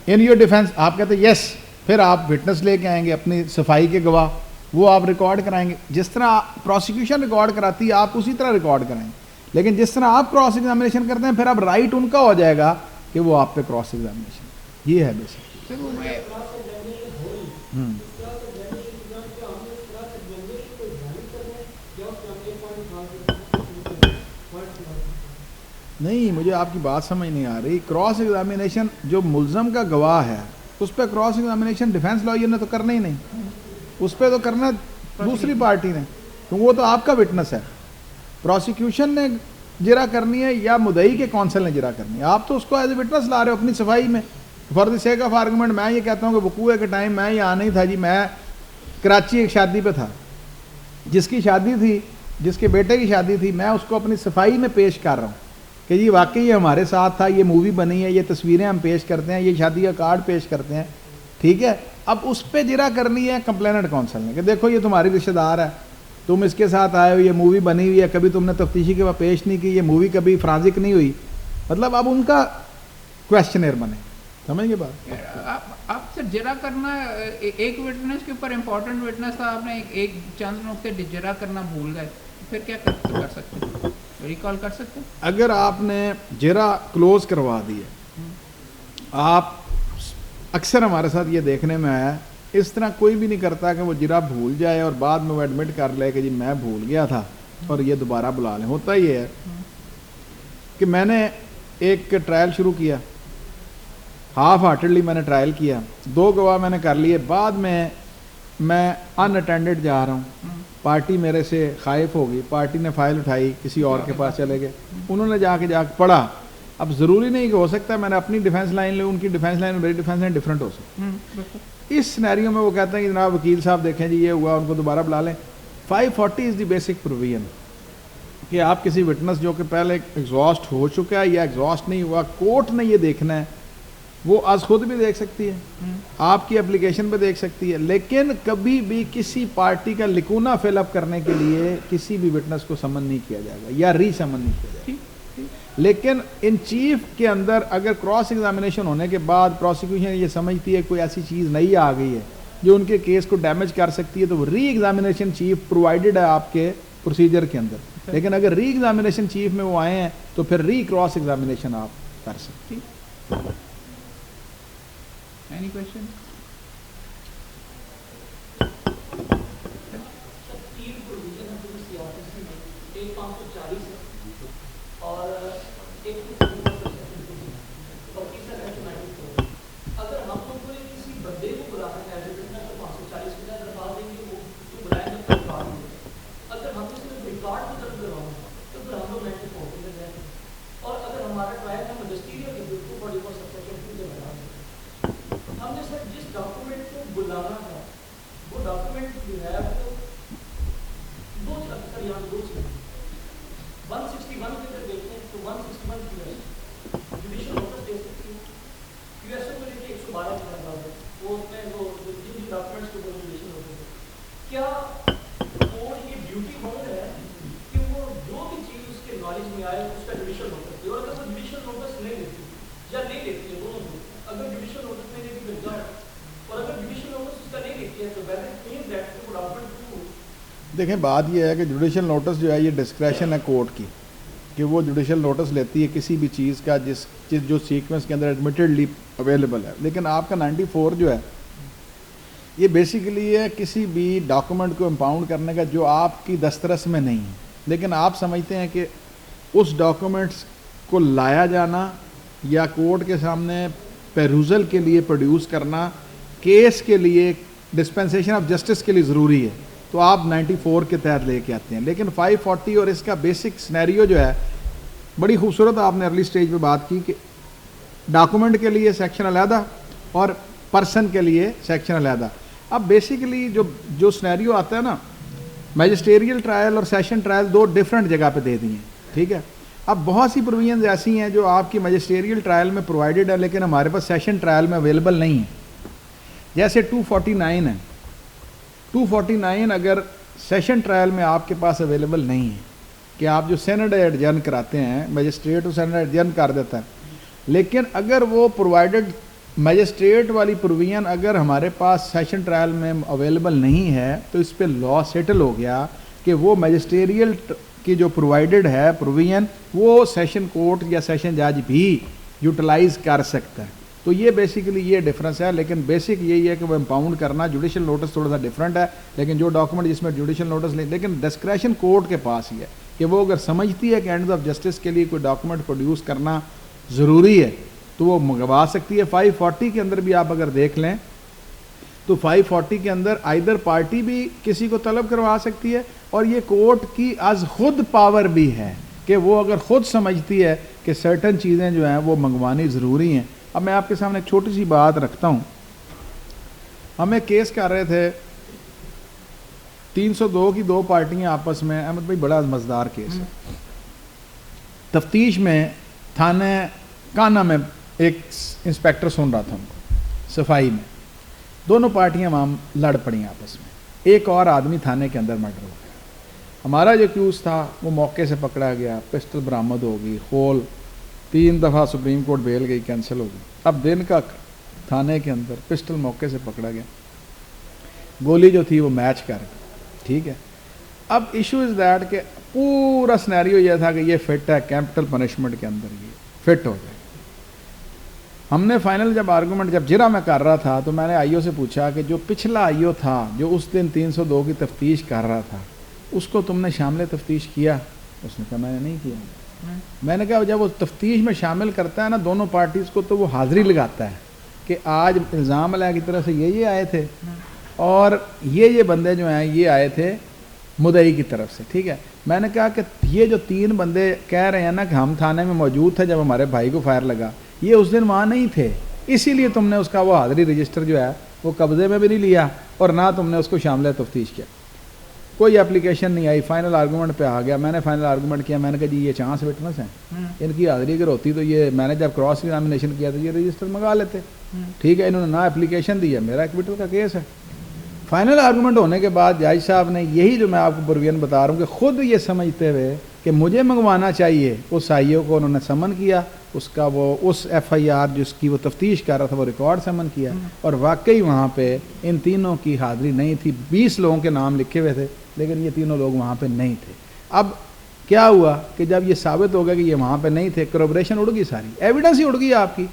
in your defence, آپ کہتے ہیں یس, پھر آپ وٹنس لے کے آئیں گے اپنی صفائی کے گواہ, وہ آپ ریکارڈ کرائیں گے. جس طرح پروسیکیوشن ریکارڈ کراتی ہے آپ اسی طرح ریکارڈ کرائیں گے. لیکن جس طرح آپ کراس ایگزامینیشن کرتے ہیں پھر اب رائٹ ان کا ہو جائے گا کہ وہ آپ پہ کراس ایگزامینیشن. یہ ہے بیسک. نہیں مجھے آپ کی بات سمجھ نہیں آ رہی. کراس ایگزامینیشن جو ملزم کا گواہ ہے اس پہ کراس ایگزامینیشن ڈیفینس لائر نے تو کرنا ہی نہیں, اس پہ تو کرنا دوسری پارٹی نے, کیونکہ وہ تو آپ کا وٹنس ہے. پروسیکیوشن نے جرا کرنی ہے یا مدعی کے کونسل نے جرا کرنی ہے, آپ تو اس کو ایز اے وٹنس لا رہے ہو اپنی صفائی میں. For the sake of argument میں یہ کہتا ہوں کہ وقوع کے ٹائم میں یہاں نہیں تھا جی, میں کراچی ایک شادی پہ تھا, جس کی شادی تھی, جس کے بیٹے کی شادی تھی, میں اس کو اپنی صفائی میں پیش کر رہا ہوں کہ جی واقعی یہ ہمارے ساتھ تھا, یہ مووی بنی ہے, یہ تصویریں ہم پیش کرتے ہیں, یہ شادی کا کارڈ پیش کرتے ہیں, ٹھیک ہے. اب اس پہ جرا کرنی ہے کمپلیننٹ کونسل نے کہ دیکھو یہ تمہاری رشتہ دار ہے, تم اس کے ساتھ آئے ہو, یہ مووی بنی ہوئی ہے, کبھی تم نے تفتیشی کے بعد پیش نہیں کی, یہ مووی کبھی فرانزک نہیں ہوئی. مطلب اب ان کا کویشچنر بنے, سمجھ گئے بات. آپ سے جرا کرنا ایک وٹنس کے اوپر امپورٹنٹ وٹنس تھا, آپ نے ایک چند نقطے جرا کرنا بھول گئے, پھر کیا کر سکتے ہیں, ریکال کر سکتے ہیں. اگر آپ نے جرا کلوز کروا دی ہے, آپ اکثر ہمارے ساتھ یہ دیکھنے میں آیا اس طرح کوئی بھی نہیں کرتا کہ وہ جرا بھول جائے اور بعد میں وہ ایڈمٹ کر لے کہ جی میں بھول گیا تھا اور یہ دوبارہ بلا لیں. ہوتا یہ ہے کہ میں نے ایک ٹرائل شروع کیا, ہاف ہارٹڈلی میں نے ٹرائل کیا, 2 گواہ میں نے کر لیے, بعد میں ان اٹینڈڈ جا رہا ہوں, پارٹی میرے سے خائف ہو گئی, پارٹی نے فائل اٹھائی, کسی اور کے پاس چلے گئے, انہوں نے جا کے پڑھا. اب ضروری نہیں کہ ہو سکتا ہے میں نے اپنی ڈیفینس لائن لے, ان کی ڈیفینس لائن اور میری ڈیفینس لائن ڈفرینٹ ہو سکتی. اس سینیریو میں وہ کہتے ہیں کہ جناب وکیل صاحب دیکھیں جی یہ ہوا, ان کو دوبارہ بلا لیں. 540 از دی بیسک پروویژن کہ آپ کسی وٹنس جو کہ پہلے ایگزاسٹ ہو چکا ہے یا ایگزاسٹ نہیں ہوا, کورٹ نے یہ دیکھنا ہے, وہ آج خود بھی دیکھ سکتی ہے, آپ کی اپلیکیشن پہ دیکھ سکتی ہے, لیکن کبھی بھی کسی پارٹی کا لکونہ فل اپ کرنے کے لیے کسی بھی وٹنس کو سمن نہیں کیا جائے گا یا ری سمن نہیں کیا جائے گا. لیکن ان چیف کے اندر اگر کراس ایگزامینیشن ہونے کے بعد پروسیکیوشن یہ سمجھتی ہے کوئی ایسی چیز نئی آ گئی ہے جو ان کے کیس کو ڈیمیج کر سکتی ہے, تو وہ ری ایگزامینیشن چیف پرووائڈڈ ہے آپ کے پروسیجر کے اندر. لیکن اگر ری ایگزامینیشن چیف میں وہ آئے ہیں تو پھر ری کراس ایگزامینیشن آپ کر سکتے ہیں. Any question? تین پروویژن ہے جو سیاسی میں, ایک 540 ہے اور ایک 244 اور تیسرا ہے 94. اگر ہم لوگ کو کسی بندے کو بلانا ہے ایز اے وٹنس تو 540 کے اندر بتا دیں گے, وہ جو بلائیں گے تو ریکارڈ دیں گے. اگر ہم صرف ریکارڈ کو درج کرواؤں تو پھر ہم لوگ 94 میں جائیں گے. اور اگر ہمارا ٹرائل ہے مجسٹیریل کے 244 سبسیکشن 2 سے بنا دیں. ہم نے سر جس ڈاکومنٹ کو بلانا تھا وہ ڈاکومنٹ جو ہے وہ دو سر یہاں دو چیزیں 161 کے اندر دیکھتے ہیں تو 161 کی جوڈیشل نوٹس دے سکتی ہے, یو ایس او کو لے کے 112 کے اندر ہے, وہ اس میں وہ جن ڈاکومنٹس کے اوپر جوڈیشل نوٹس ہے. کیا کورٹ یہ ڈیوٹی بن ہے کہ وہ جو بھی چیز اس کے نالج میں آئے اس کا جوڈیشل نوٹس دے, اور اگر وہ جوڈیشل نوٹس نہیں دیتی یا نہیں دیتی ہے دونوں دو, اگر جوڈیشل نوٹس نہیں دیتی پھر جاؤ, اور اگر جوڈیشل نوٹس اس کا نہیں دیتی ہے تو ویدر مین دیٹ وہ ڈاکومنٹ ٹو. دیکھیں بات یہ ہے کہ جوڈیشل نوٹس جو ہے یہ ڈسکریشن ہے کورٹ کی کہ وہ جوڈیشل نوٹس لیتی ہے کسی بھی چیز کا جو سیکوینس کے اندر ایڈمیٹڈلی اویلیبل ہے. لیکن آپ کا 94 جو ہے یہ بیسیکلی ہے کسی بھی ڈاکومنٹ کو امپاؤنڈ کرنے کا جو آپ کی دسترس میں نہیں ہے, لیکن آپ سمجھتے ہیں کہ اس ڈاکومنٹس کو لایا جانا یا کورٹ کے سامنے پیروزل کے لیے پروڈیوس کرنا کیس کے لیے ڈسپینسیشن آف جسٹس کے لیے ضروری ہے, تو آپ 94 کے تحت لے کے آتے ہیں. لیکن 540 اور اس کا بیسک سینیریو جو ہے بڑی خوبصورت آپ نے ارلی سٹیج پہ بات کی کہ ڈاکومنٹ کے لیے سیکشن علیحدہ اور پرسن کے لیے سیکشن علیحدہ. اب بیسیکلی جو سینیریو آتا ہے نا, میجسٹیریل ٹرائل اور سیشن ٹرائل 2 ڈفرینٹ جگہ پہ دے دی ہیں, ٹھیک ہے. اب بہت سی پروویژنز ایسی ہیں جو آپ کی میجسٹیریل ٹرائل میں پرووائڈڈ ہے لیکن ہمارے پاس سیشن ٹرائل میں اویلیبل نہیں ہے. جیسے 249 ہے, 249 اگر سیشن ٹرائل میں آپ کے پاس اویلیبل نہیں ہے کہ آپ جو سینٹ ایڈجرن کراتے ہیں, میجسٹریٹ اور سینٹ ایڈجرن کر دیتا ہے, لیکن اگر وہ پرووائڈڈ میجسٹریٹ والی پروویژن اگر ہمارے پاس سیشن ٹرائل میں اویلیبل نہیں ہے تو اس پہ لا سیٹل ہو گیا کہ وہ میجسٹیریل کی جو پرووائڈڈ ہے پروویژن وہ سیشن کورٹ یا سیشن جج بھی یوٹیلائز کر سکتا ہے. تو یہ بیسیکلی یہ ڈفرینس ہے, لیکن بیسک یہی ہے کہ وہ امپاؤنڈ کرنا. جوڈیشل نوٹس تھوڑا سا ڈفرینٹ ہے, لیکن جو ڈاکومنٹ جس میں جوڈیشل نوٹس لیکن ڈسکریشن کورٹ کے پاس ہی ہے کہ وہ اگر سمجھتی ہے کہ اینڈ آف جسٹس کے لیے کوئی ڈاکومنٹ پروڈیوس کرنا ضروری ہے تو وہ منگوا سکتی ہے. 540 کے اندر بھی آپ اگر دیکھ لیں تو 540 کے اندر آئیدر پارٹی بھی کسی کو طلب کروا سکتی ہے اور یہ کورٹ کی از خود پاور بھی ہے کہ وہ اگر خود سمجھتی ہے کہ سرٹن چیزیں جو ہیں وہ منگوانی ضروری ہیں. اب میں آپ کے سامنے ایک چھوٹی سی بات رکھتا ہوں. ہمیں کیس کر رہے تھے 302 کی 2 پارٹیاں آپس میں. احمد بھائی بڑا مزدار کیس ہے. تفتیش میں تھانے کانا میں ایک انسپیکٹر سن رہا تھا ان کو صفائی میں. دونوں پارٹیاں وہاں لڑ پڑیں آپس میں. ایک اور آدمی تھانے کے اندر مرڈر ہو گیا. ہمارا جو ایکیوز تھا وہ موقع سے پکڑا گیا, پسٹل برآمد ہو گئی, خول 3 دفعہ سپریم کورٹ بیل گئی, کینسل ہو گئی. اب دن کا تھانے کے اندر پسٹل موقع سے پکڑا گیا, گولی جو تھی وہ میچ کر گئی. ٹھیک ہے, اب ایشو از دیٹ کہ پورا سنیریو یہ تھا کہ یہ فٹ ہے کیپٹل پنشمنٹ کے اندر, یہ فٹ ہو جائے. ہم نے فائنل جب آرگومنٹ جب جرا میں کر رہا تھا تو میں نے آئی او سے پوچھا کہ جو پچھلا آئی او تھا جو اس دن 302 کی تفتیش کر رہا تھا اس کو تم نے شامل تفتیش کیا؟ اس نے کہا میں نے نہیں کیا. میں نے کہا جب وہ تفتیش میں شامل کرتا ہے نا دونوں پارٹیز کو تو وہ حاضری لگاتا ہے کہ آج الزام علیہ کی طرف سے یہ آئے تھے اور یہ بندے جو ہیں یہ آئے تھے مدعی کی طرف سے. ٹھیک ہے, میں نے کہا کہ یہ جو 3 بندے کہہ رہے ہیں نا کہ ہم تھانے میں موجود تھے جب ہمارے بھائی کو فائر لگا, یہ اس دن وہاں نہیں تھے, اسی لیے تم نے اس کا وہ حاضری رجسٹر جو ہے وہ قبضے میں بھی نہیں لیا اور نہ تم نے اس کو شامل تفتیش کیا. کوئی اپلیکیشن نہیں آئی, فائنل آرگومنٹ پہ آ گیا. میں نے فائنل آرگومنٹ کیا, میں نے کہا جی یہ چانس وٹنس ہیں, ان کی حاضری اگر ہوتی تو یہ میں نے جب کراس ایگزامینیشن کیا تو یہ رجسٹر منگا لیتے. ٹھیک ہے, انہوں نے نہ اپلیکیشن دی ہے, میرا ایکویٹل کا کیس ہے. فائنل آرگومنٹ ہونے کے بعد جج صاحب نے یہی جو میں آپ کو پروین بتا رہا ہوں کہ خود یہ سمجھتے ہوئے کہ مجھے منگوانا چاہیے, اس آئی او کو انہوں نے سمن کیا, اس کا وہ اس ایف آئی آر جس کی وہ تفتیش کر رہا تھا وہ ریکارڈ سمن کیا اور واقعی وہاں پہ ان تینوں کی حاضری نہیں تھی. 20 لوگوں کے نام لکھے ہوئے تھے لیکن یہ تینوں لوگ وہاں پہ نہیں تھے. اب کیا ہوا کہ جب یہ ثابت ہو گیا کہ یہ وہاں پہ نہیں تھے, کروبریشن اڑ گئی, ساری ایویڈنس ہی اڑ گئی آپ کی,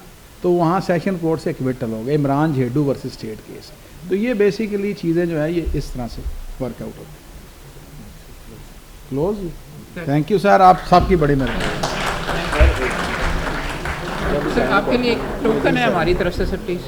تو وہاں سیشن کورٹ سے ایکویٹل ہو گیا. Imran Jhedo versus state case. تو یہ بیسیکلی چیزیں جو ہیں یہ اس طرح سے ورک آؤٹ ہوتی ہیں. کلوز. تھینک یو سر, آپ سب کی بڑی مہربانی. سر آپ کے لیے ایک ٹوکن ہے ہماری طرف سے سر, پلیز.